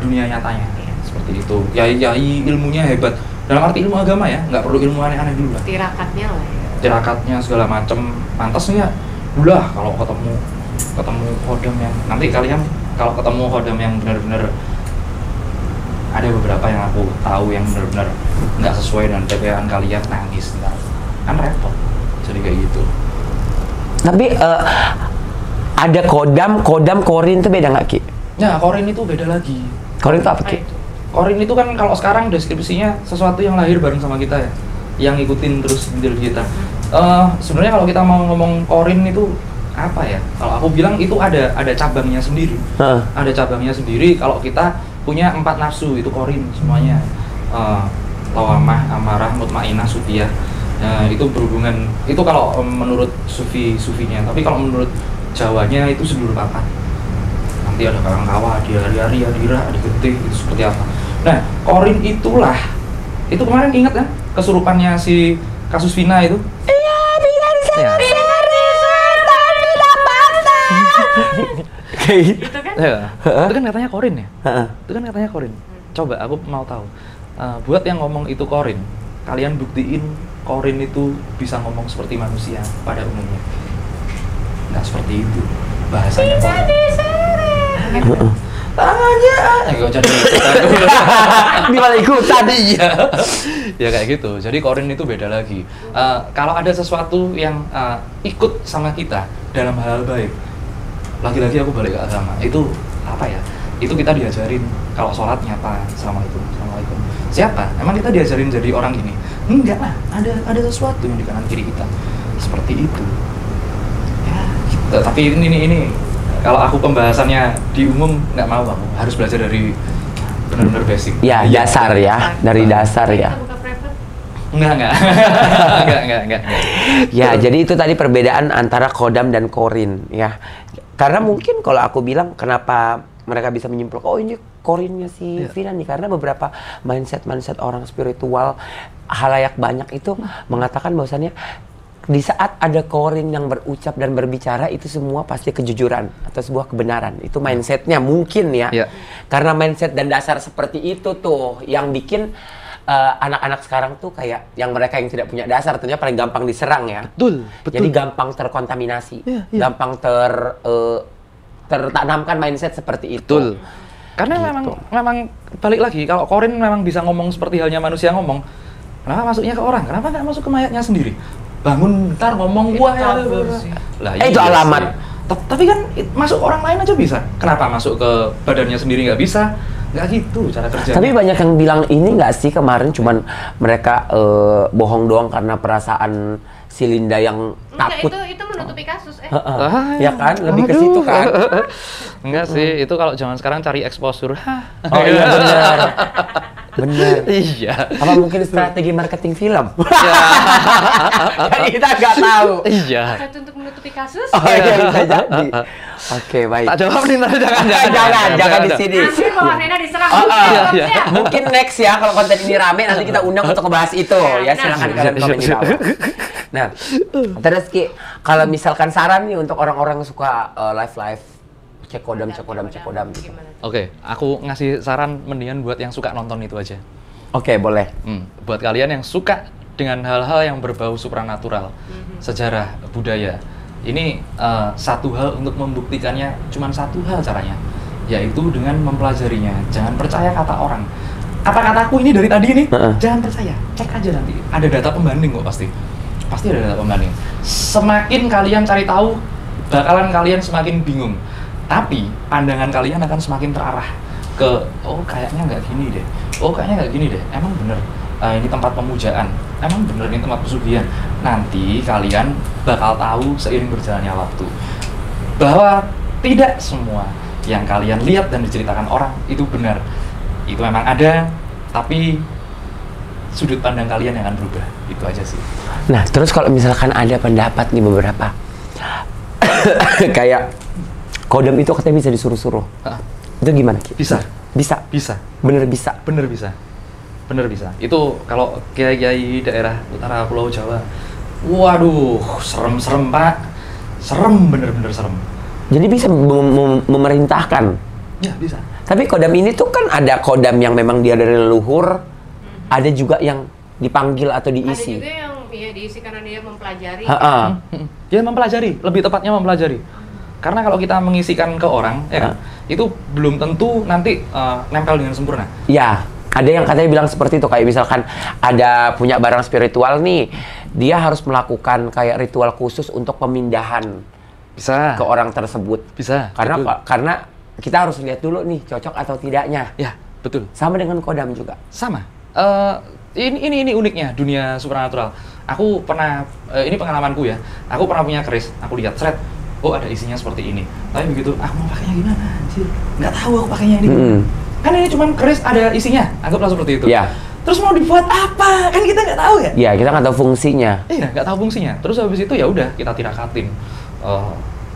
dunia nyatanya. Seperti itu. Yai ilmunya hebat. Dalam arti ilmu agama ya, nggak perlu ilmu aneh-aneh dulu lah. Tirakatnya lah ya. Tirakatnya segala macam, pantas nggak? Udah, kalau ketemu kodam yang nanti kalian kalau ketemu kodam yang benar-benar ada beberapa yang aku tahu yang benar-benar nggak sesuai dengan TPA kalian, nangis ntar kan repot. Jadi kayak gitu. Tapi ada kodam, korin itu beda nggak Ki? Ya, korin itu beda lagi. Korin itu apa Ki? Korin itu kan kalau sekarang deskripsinya sesuatu yang lahir bareng sama kita ya, yang ngikutin terus diri kita. Sebenarnya kalau kita mau ngomong korin itu apa ya? Kalau aku bilang itu ada cabangnya sendiri. Ada cabangnya sendiri. Kalau kita punya 4 nafsu itu korin semuanya. Lawamah, amarah, mutmainah, sufiyah. Nah, itu berhubungan, itu kalau menurut sufinya, tapi kalau menurut Jawanya itu sedulur papat. Nanti ada Karangkawa, di hari-hari, Adira, di Getih, itu seperti apa. Nah, Korin itulah, itu kemarin ingat kan kesurupannya si kasus Vina itu? Iya, Vina di sana. Itu kan? Ya, itu kan katanya Korin ya? Itu kan katanya Korin. Coba, aku mau tahu. Buat yang ngomong itu Korin, kalian buktiin Korin itu bisa ngomong seperti manusia pada umumnya. Nggak seperti itu bahasanya Korin. Tangannya, nggak jadi di malah ikutan. Iya, ya kayak gitu. Jadi Korin itu beda lagi. Kalau ada sesuatu yang ikut sama kita dalam hal baik, lagi-lagi aku balik ke agama. Itu apa ya? Itu kita diajarin kalau sholat nyapa, assalamualaikum, assalamualaikum. Siapa? Emang kita diajarin jadi orang ini? Enggak lah, ada sesuatu yang di kanan kiri kita seperti itu. Ya, gitu. Tapi ini kalau aku pembahasannya di umum nggak mau, aku harus belajar dari benar-benar basic. Ya, dasar ya, dari dasar ya. Enggak. Ya, jadi itu tadi perbedaan antara Kodam dan Korin ya. Karena mungkin kalau aku bilang kenapa mereka bisa menyimpulkan, oh ini Korinnya si Vina nih, karena beberapa mindset orang spiritual halayak banyak itu mengatakan bahwasannya di saat ada Korin yang berucap dan berbicara itu semua pasti kejujuran atau sebuah kebenaran. Itu mindsetnya mungkin ya. Karena mindset dan dasar seperti itu tuh yang bikin anak-anak sekarang tuh kayak yang mereka yang tidak punya dasar tentunya paling gampang diserang ya. Betul. Jadi gampang terkontaminasi, gampang tertanamkan mindset seperti itu. Betul. Karena memang balik lagi, kalau Korin memang bisa ngomong seperti halnya manusia ngomong, kenapa masuknya ke orang? Kenapa nggak masuk ke mayatnya sendiri? Bangun bentar ngomong gua ya. Lah, itu alamat. Tapi kan masuk orang lain aja bisa. Kenapa masuk ke badannya sendiri nggak bisa? Nggak gitu cara kerjanya. Tapi banyak yang bilang ini nggak sih kemarin cuman mereka bohong doang karena perasaan si Linda yang takut. Enggak, itu menutupi kasus ya kan, lebih ke situ kan. Enggak sih, itu kalau zaman sekarang cari exposure. Oh iya benar. Benar. Iya. Apa mungkin strategi marketing film? Kita nggak tahu. Iya. Atau untuk menutupi kasus? Oh iya, bisa jadi. Oke, baik. Tak jawab nih, jangan di sini. Nanti kalau Nena diserang Mungkin next ya, kalau konten ini rame nanti kita undang untuk ngebahas itu. Ya silakan kalian komen di bawah. Nah, terus Ki, kalau misalkan saran nih untuk orang-orang yang suka live cek kodam. Oke, aku ngasih saran mendingan buat yang suka nonton itu aja. Oke, boleh. Buat kalian yang suka dengan hal-hal yang berbau supranatural, sejarah, budaya, ini satu hal untuk membuktikannya, cuman satu hal caranya, yaitu dengan mempelajarinya. Jangan percaya kata orang. Kata-kataku ini dari tadi ini, jangan percaya, cek aja nanti. Ada data pembanding kok pasti ada data pembanding. Semakin kalian cari tahu, bakalan kalian semakin bingung. Tapi pandangan kalian akan semakin terarah ke, oh kayaknya nggak gini deh, oh kayaknya nggak gini deh, emang bener ini tempat pemujaan, emang bener ini tempat pesugihan. Nanti kalian bakal tahu seiring berjalannya waktu bahwa tidak semua yang kalian lihat dan diceritakan orang itu benar. Itu memang ada, tapi sudut pandang kalian yang akan berubah. Itu aja sih. Nah, terus kalau misalkan ada pendapat nih beberapa kayak kodam itu katanya bisa disuruh-suruh. Itu gimana, Ki? Bisa. Bener bisa. Bener bisa. Itu kalau kiai-kiai daerah utara Pulau Jawa, waduh, serem Pak. Serem, bener-bener serem. Jadi bisa memerintahkan? Ya, bisa. Tapi kodam ini tuh kan ada kodam yang memang dia dari leluhur, ada juga yang dipanggil atau diisi. Ada juga yang diisi karena dia mempelajari. Dia mempelajari, lebih tepatnya mempelajari. Karena kalau kita mengisikan ke orang, ya kan, itu belum tentu nanti nempel dengan sempurna. Ya, ada yang katanya bilang seperti itu, kayak misalkan ada punya barang spiritual nih, dia harus melakukan kayak ritual khusus untuk pemindahan ke orang tersebut. Bisa. Karena kita harus lihat dulu nih cocok atau tidaknya. Ya, betul. Sama dengan kodam juga. Sama. Ini uniknya dunia supernatural. Aku pernah, ini pengalamanku ya. Aku pernah punya keris. Aku lihat thread. Oh, ada isinya seperti ini. Tapi begitu, aku mau pakainya gimana? Anjir. Nggak tahu aku pakainya ini. Kan ini cuma keris ada isinya. Anggaplah seperti itu. Ya. Terus mau dibuat apa? Kan kita nggak tahu ya. Iya, kita nggak tahu fungsinya. Iya, nggak tahu fungsinya. Terus habis itu ya udah kita tirakatin.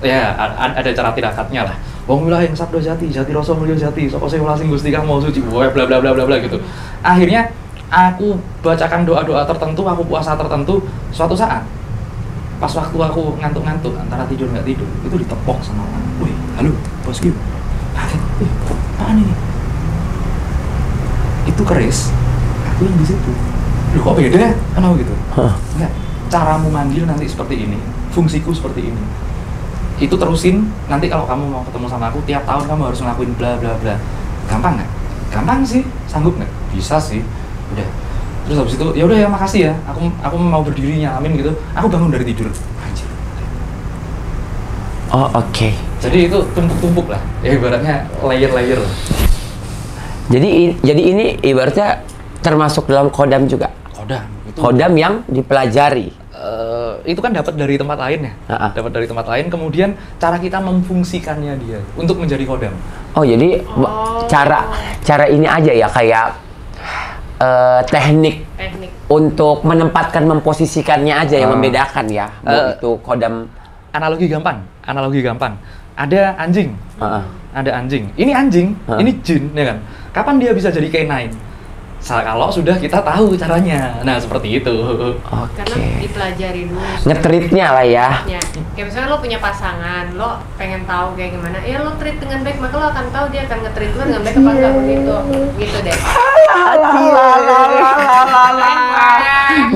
Ya ada cara tirakatnya lah. Wong wilayah sabda jati, jati rasa mulya jati, sapa sing welasing Gusti Kang mau suci, bla bla bla bla bla gitu. Akhirnya aku bacakan doa-doa tertentu, aku puasa tertentu, suatu saat pas waktu aku ngantuk-ngantuk antara tidur nggak tidur, itu ditepok sama orang. Wih, halo, bos Kim. Kaget, apaan ini? Itu keris, aku yang di situ. Loh kok beda? Kenapa gitu? Enggak, caramu manggil nanti seperti ini, fungsiku seperti ini. Itu terusin, nanti kalau kamu mau ketemu sama aku, tiap tahun kamu harus ngelakuin bla bla bla. Gampang nggak? Gampang sih, sanggup nggak? Bisa sih, udah. Terus habis itu, ya udah ya makasih ya, aku mau berdiri nyalamin gitu, aku bangun dari tidur. Anjir. Oh, oke. Jadi itu tumpuk-tumpuk lah, ya ibaratnya layer-layer lah. Jadi ini ibaratnya termasuk dalam kodam juga. Kodam. Kodam yang dipelajari. Itu kan dapat dari tempat lain ya, dapat dari tempat lain. Kemudian cara kita memfungsikannya dia untuk menjadi kodam. Oh jadi cara ini aja ya kayak teknik untuk menempatkan memposisikannya aja yang membedakan ya. Itu kodam. Analogi gampang. Ada anjing, ada anjing. Ini anjing, ini jin, ya kan? Kapan dia bisa jadi K9? Kalau sudah kita tahu caranya. Nah, seperti itu. Karena dipelajari dulu. Nge-treatnya lah ya. Kayak misalnya lo punya pasangan, lo pengen tahu kayak gimana, ya lo treat dengan baik, maka lo akan tahu dia akan nge-treat lo dengan baik apa enggak begitu. Gitu deh.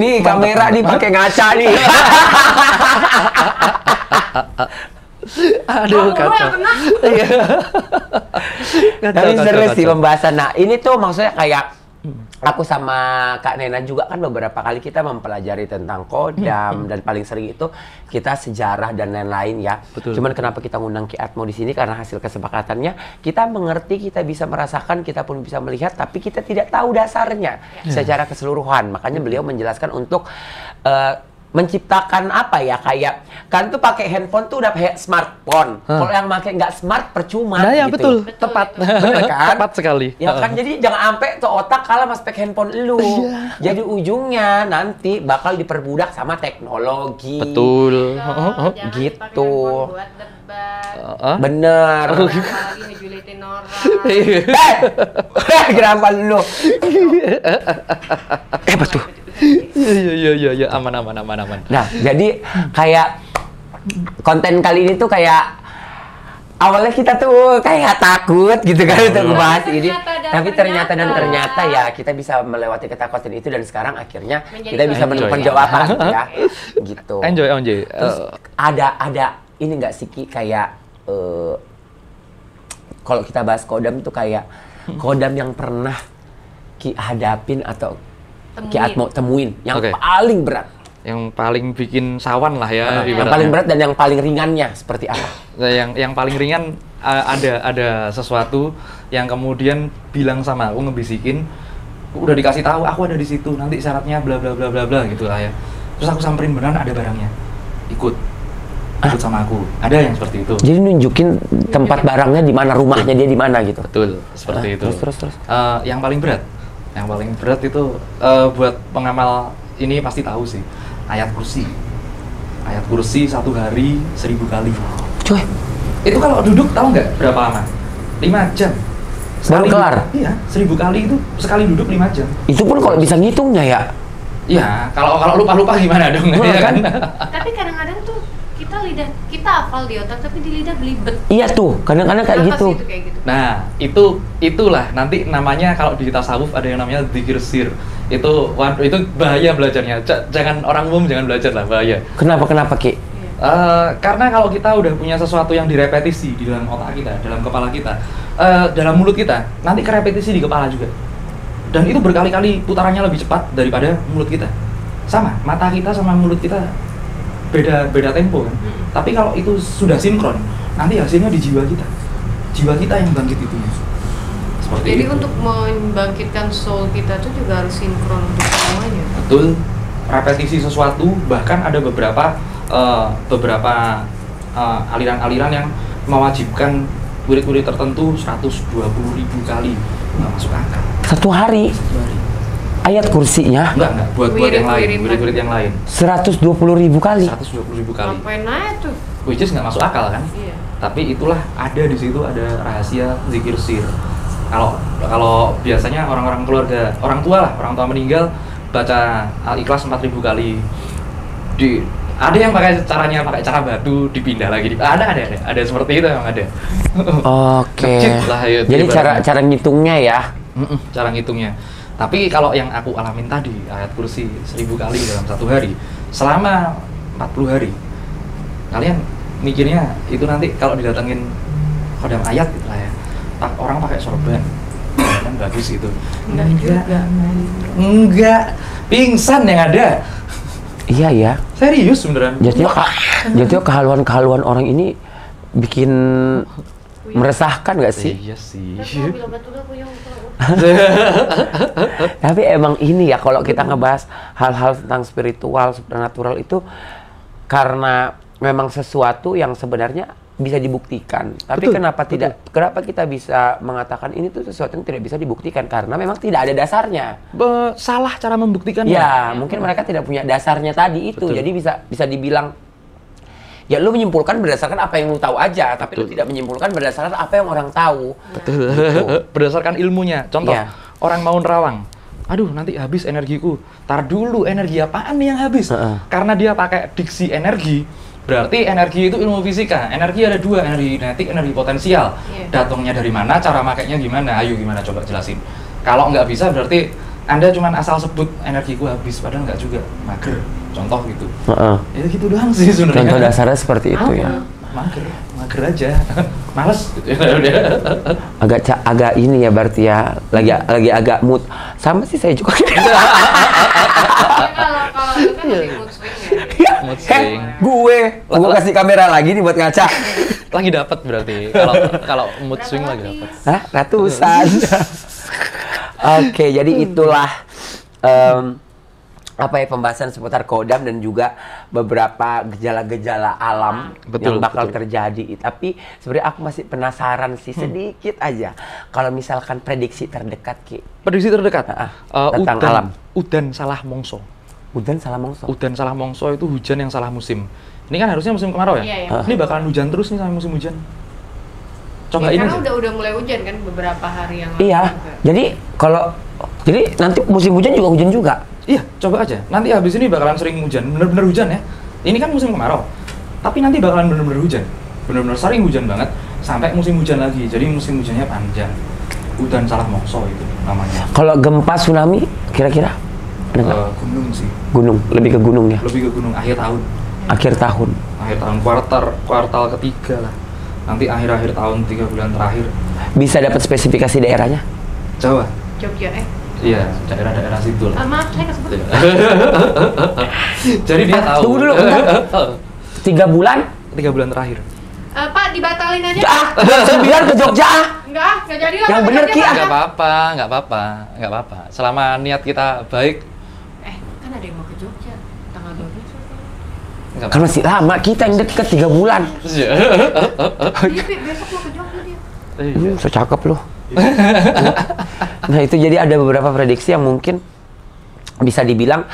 Nih kamera nih pakai ngaca nih. Aduh, kacau. Tapi seru sih pembahasan. Nah, ini tuh maksudnya kayak aku sama Kak Nena juga kan beberapa kali kita mempelajari tentang kodam dan paling sering itu kita sejarah dan lain-lain ya. Betul. Cuman kenapa kita ngundang Ki Atmo di sini karena hasil kesepakatannya kita mengerti, kita bisa merasakan, kita pun bisa melihat, tapi kita tidak tahu dasarnya secara keseluruhan. Makanya beliau menjelaskan untuk menciptakan apa ya, kayak kan tuh pakai handphone tuh udah kayak smartphone. Kalau yang pakai nggak smart percuma. Nah ya gitu. betul, tepat. Bener kan? Tepat sekali. Ya kan, jadi jangan sampai tuh otak kalah mas pakai handphone lu. Jadi ujungnya nanti bakal diperbudak sama teknologi. Betul. Gitu. Buat debat. Bener. Apalagi ngejulitin orang. Kenapa lu? Betul. Iya, aman. Nah, jadi kayak konten kali ini tuh kayak awalnya kita tuh kayak takut gitu kan untuk membahas ini, tapi ternyata ya kita bisa melewati ketakutan itu dan sekarang akhirnya kita bisa menemukan jawaban ya, gitu. Enjoy. Terus ada ini nggak sih Ki, kayak kalau kita bahas kodam tuh kayak kodam yang pernah Ki hadapin atau Ki Atmo temuin yang paling berat, yang paling bikin sawan lah ya, yang paling berat dan yang paling ringannya seperti apa? Yang paling ringan ada sesuatu yang kemudian bilang sama aku, ngebisikin, udah dikasih tahu aku ada di situ, nanti syaratnya bla bla bla bla bla gitu lah ya. Terus aku samperin beneran ada barangnya, ikut sama aku, ada yang seperti itu. Jadi nunjukin tempat barangnya di mana, rumahnya dia di mana gitu. Betul, seperti itu. Terus. Yang paling berat itu buat pengamal ini pasti tahu sih, ayat kursi 1 hari 1000 kali. Coy, itu kalau duduk tahu nggak berapa lama? 5 jam. Baru kelar? Iya, 1000 kali itu sekali duduk 5 jam. Itu pun kalau bisa ngitungnya ya? Iya, kalau lupa ya dong. Ya kan? Tapi kadang-kadang tuh kita hafal di otak tapi di lidah belibet. Iya tuh, kadang-kadang kayak gitu. Kayak gitu. Nah, itulah nanti namanya kalau di tasawuf ada yang namanya dzikir sir. Itu bahaya belajarnya. Jangan orang umum jangan belajar lah, bahaya. Kenapa Ki? Karena kalau kita udah punya sesuatu yang direpetisi di dalam otak kita, dalam kepala kita, dalam mulut kita, nanti kerepetisi di kepala juga. Dan itu berkali-kali putarannya lebih cepat daripada mulut kita. Sama, mata kita sama mulut kita beda tempo kan. Tapi kalau itu sudah sinkron, nanti hasilnya di jiwa kita yang bangkit itu. Seperti jadi itu. Untuk membangkitkan soul kita tuh juga harus sinkron untuk semuanya. Betul, repetisi sesuatu, bahkan ada beberapa aliran-aliran yang mewajibkan murid-murid tertentu 120.000 kali nggak masuk akal. Satu hari. ayat kursinya? Enggak, buat yang lain, wirid yang lain. 120.000 kali. 120.000 kali. Ngapain aja tuh? Which is nggak masuk akal kan? Iya. Tapi itulah ada di situ ada rahasia zikir sir. Kalau biasanya orang-orang keluarga, orang tua meninggal baca Al-Ikhlas 4.000 kali. Ada yang pakai cara batu dipindah lagi. Ada seperti itu emang ada. Oke. Ya, jadi cara ngitungnya ya. Cara ngitungnya. Tapi kalau yang aku alamin tadi, ayat kursi 1000 kali dalam 1 hari selama 40 hari. Kalian mikirnya itu nanti kalau didatengin kodam ayat gitu lah ya. Orang pakai sorban. Kan bagus itu. Enggak. Pingsan yang ada. Iya ya. Serius beneran. Jadinya kehaluan orang ini bikin meresahkan nggak sih? Iya sih. Tapi emang ini ya kalau kita ngebahas hal-hal tentang spiritual, supernatural itu karena memang sesuatu yang sebenarnya bisa dibuktikan. Tapi kenapa kita bisa mengatakan ini tuh sesuatu yang tidak bisa dibuktikan karena memang tidak ada dasarnya. Salah cara membuktikannya. Ya, mungkin mereka tidak punya dasarnya tadi itu. Jadi bisa dibilang ya lu menyimpulkan berdasarkan apa yang lu tahu aja, tapi lu tidak menyimpulkan berdasarkan apa yang orang tahu. Betul. Berdasarkan ilmunya. Contoh, orang mau nerawang. Aduh, nanti habis energiku. Tar dulu, energi apaan nih yang habis? Karena dia pakai diksi energi. Berarti energi itu ilmu fisika. Energi ada 2, energi kinetik, energi potensial. Datangnya dari mana, cara makainya gimana? Ayo gimana coba jelasin. Kalau nggak bisa berarti Anda cuma asal sebut energiku habis, padahal nggak juga. Mager, contoh gitu. Ya gitu doang sih sebenarnya. Contoh dasarnya seperti itu ya. Mager aja. Males gitu. Agak ini ya berarti ya, lagi agak mood. Sama sih saya juga. Kalau itu kan lebih mood swing ya. Mood swing. Gue kasih kamera lagi nih buat ngaca. Lagi dapat berarti. Kalau mood swing lagi dapat. Hah? Ratusan. Oke, jadi itulah pembahasan seputar kodam dan juga beberapa gejala-gejala alam yang bakal terjadi. Tapi sebenarnya aku masih penasaran sih sedikit aja. Kalau misalkan prediksi terdekat, Ki. Prediksi terdekat? Tentang alam. Udan salah mongso. Udan salah mongso? Udan salah mongso itu hujan yang salah musim. Ini kan harusnya musim kemarau ya? Iya. Ini bakalan hujan terus nih sampai musim hujan. Coba ini karena udah mulai hujan kan beberapa hari yang lalu. Iya. Jadi nanti musim hujan juga hujan juga. Iya, coba aja. Nanti habis ini bakalan sering hujan, bener-bener hujan ya. Ini kan musim kemarau, tapi nanti bakalan bener-bener hujan. Bener-bener sering hujan banget, sampai musim hujan lagi. Jadi musim hujannya panjang. Udan salah mongso itu namanya. Kalau gempa tsunami, kira-kira? Gunung sih. Gunung, lebih ke gunung ya? Lebih ke gunung, akhir tahun. Akhir tahun? Akhir tahun, kuartal ketiga lah. Nanti akhir-akhir tahun, 3 bulan terakhir. Bisa dapat spesifikasi daerahnya? Jawa. Jogja Iya, daerah-daerah situ lah. Maaf, saya nggak sebut. Jadi dia tahu. Tunggu dulu, bentar. 3 bulan? 3 bulan terakhir. Pak, dibatalin aja. 9 ke Jogja. Nggak jadi lah. Yang bener, Ki. Nggak apa-apa. Selama niat kita baik. Kan ada yang mau ke Jogja. Tanggal 12. Kan masih lama, kita yang deket 3 bulan. Jadi besok mau ke Jogja dia. So cakep loh. Nah itu jadi ada beberapa prediksi yang mungkin bisa dibilang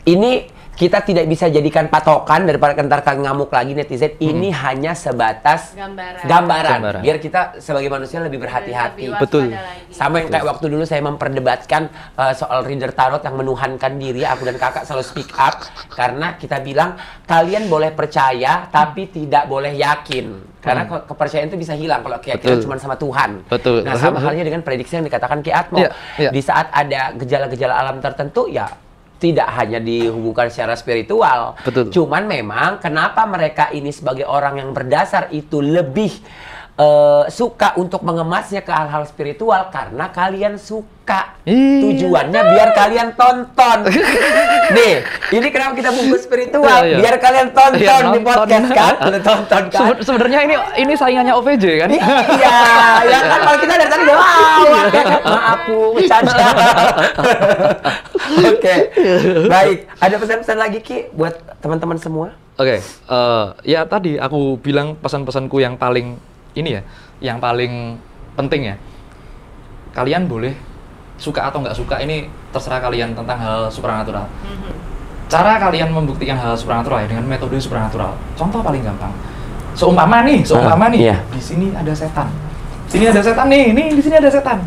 ini kita tidak bisa jadikan patokan daripada ntar kalian ngamuk lagi netizen. Ini hanya sebatas gambaran. Biar kita sebagai manusia lebih berhati-hati. Betul. Sama yang kayak waktu dulu saya memperdebatkan soal reader tarot yang menuhankan diri. Aku dan kakak selalu speak up karena kita bilang kalian boleh percaya tapi tidak boleh yakin. Karena kepercayaan itu bisa hilang kalau keyakinan cuma sama Tuhan. Betul. Nah sama halnya dengan prediksi yang dikatakan Ki Atmo. Di saat ada gejala-gejala alam tertentu ya tidak hanya dihubungkan secara spiritual. Betul. Cuman memang kenapa mereka ini sebagai orang yang berdasar itu lebih suka untuk mengemasnya ke hal-hal spiritual karena kalian suka. Tujuannya biar kalian tonton. Nih, ini kenapa kita bungkus spiritual? Biar kalian tonton di podcast kan? Tonton kan? Sebenarnya ini saingannya OVJ kan? Iya, ya kan kalau kita dari tadi maaf Bu, bercanda. Oke, baik. Ada pesan-pesan lagi Ki buat teman-teman semua? Oke, ya tadi aku bilang pesan-pesanku yang paling ini ya, yang paling penting ya. Kalian boleh suka atau nggak suka ini terserah kalian tentang hal supranatural. Cara kalian membuktikan hal supranatural ya dengan metode supranatural. Contoh paling gampang. Seumpama nih, Iya. di sini ada setan. Sini ada setan nih, di sini ada setan.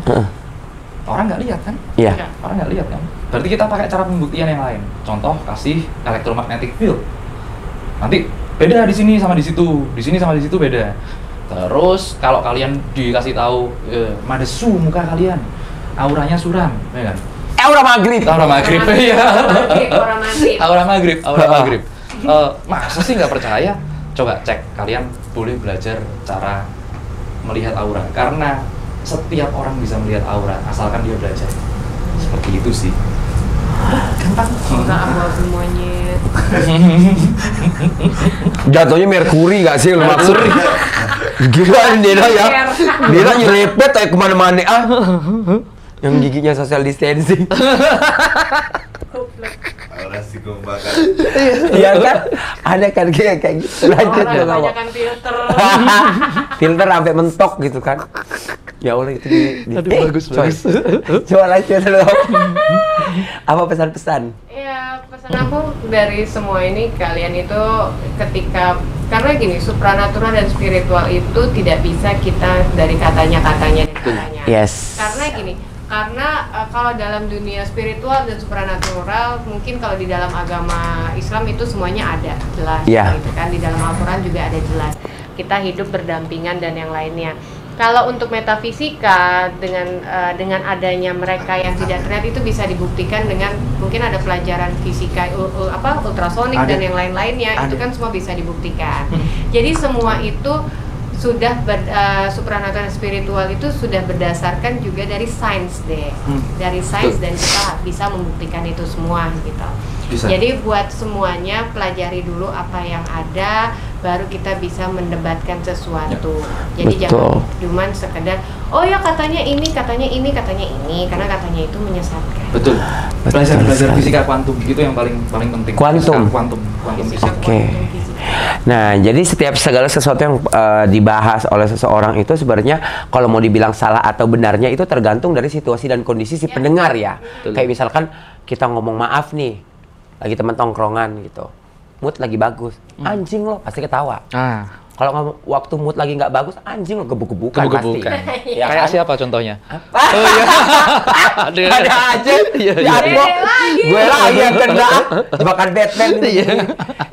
Orang nggak lihat kan? Iya. Orang nggak lihat kan? Berarti kita pakai cara pembuktian yang lain. Contoh kasih electromagnetic field. Nanti beda di sini sama di situ sama di situ beda. Terus kalau kalian dikasih tahu madesu muka kalian, auranya suram, ya kan? Aura maghrib. Aura maghrib, ya. Aura maghrib. Aura maghrib. Masa sih nggak percaya? Coba cek, kalian boleh belajar cara melihat aura. Karena setiap orang bisa melihat aura, asalkan dia belajar. Seperti itu sih. Gampang. Aura abu-abu monyet. Jatuhnya Merkuri gak sih lu maksud? Gila Dina ya. Dina nyerepet kayak kemana-mana Yang giginya social distancing. Aura psikopakan. Iya kan? Ada kan kayak gitu. Lanjut dong awak. Kebanyakan filter. Filter sampai mentok gitu kan. Ya Allah itu di Aduh, bagus. Coba lanjut dong. Apa pesan-pesan? Ya, pesan aku dari semua ini, kalian itu ketika, karena gini, supranatural dan spiritual itu tidak bisa kita dari katanya. Yes. Karena gini, kalau dalam dunia spiritual dan supranatural, mungkin kalau di dalam agama Islam itu semuanya ada jelas, gitu kan, di dalam Al-Quran juga ada jelas. Kita hidup berdampingan dan yang lainnya. Kalau untuk metafisika dengan adanya mereka yang tidak terlihat itu bisa dibuktikan dengan mungkin ada pelajaran fisika ultrasonik dan yang lain-lainnya, itu kan semua bisa dibuktikan. Jadi semua itu sudah supranatural dan spiritual itu sudah berdasarkan juga dari sains dari sains, dan kita bisa membuktikan itu semua gitu. Bisa. Jadi buat semuanya pelajari dulu apa yang ada, baru kita bisa mendebatkan sesuatu. Jadi jangan cuman sekedar oh ya katanya ini, karena katanya itu menyesatkan. Betul. Belajar fisika kuantum itu yang paling penting. Kuantum fisika. Oke. Nah, jadi setiap segala sesuatu yang dibahas oleh seseorang itu sebenarnya kalau mau dibilang salah atau benarnya itu tergantung dari situasi dan kondisi si pendengar ya. Betul. Kayak misalkan kita ngomong maaf nih, lagi teman tongkrongan gitu, mood lagi bagus, anjing lo pasti ketawa. Kalau ngomong waktu mood lagi nggak bagus, anjing lo gebuk-gebukan pasti. Ya, kayak kan? Siapa contohnya? Oh iya. Ada aja. Gue lagi yang kena jebakan Batman ini.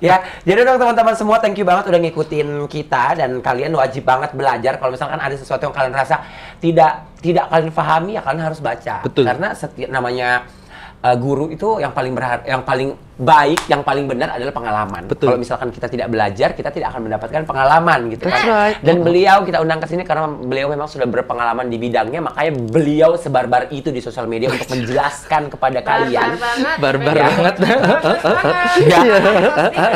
Ya, jadi dong teman-teman semua, thank you banget udah ngikutin kita, dan kalian wajib banget belajar. Kalau misalkan ada sesuatu yang kalian rasa tidak kalian pahami, ya kalian harus baca. Betul. Karena setiap namanya guru itu yang paling baik, yang paling benar adalah pengalaman. Betul. Kalau misalkan kita tidak belajar, kita tidak akan mendapatkan pengalaman gitu That's kan. right. Dan beliau kita undang ke sini karena beliau memang sudah berpengalaman di bidangnya, makanya beliau sebarbar itu di sosial media untuk menjelaskan kepada kalian. Barbar banget. Ya.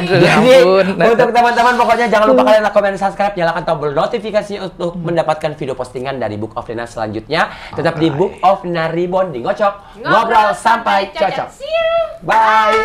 Jadi ampun. untuk teman-teman pokoknya jangan lupa kalian komen, subscribe, nyalakan tombol notifikasi untuk mendapatkan video postingan dari Book of Nina selanjutnya. Tetap di Book of Naribon di Ngocok, ngobrol sampai cocok. See you. Bye.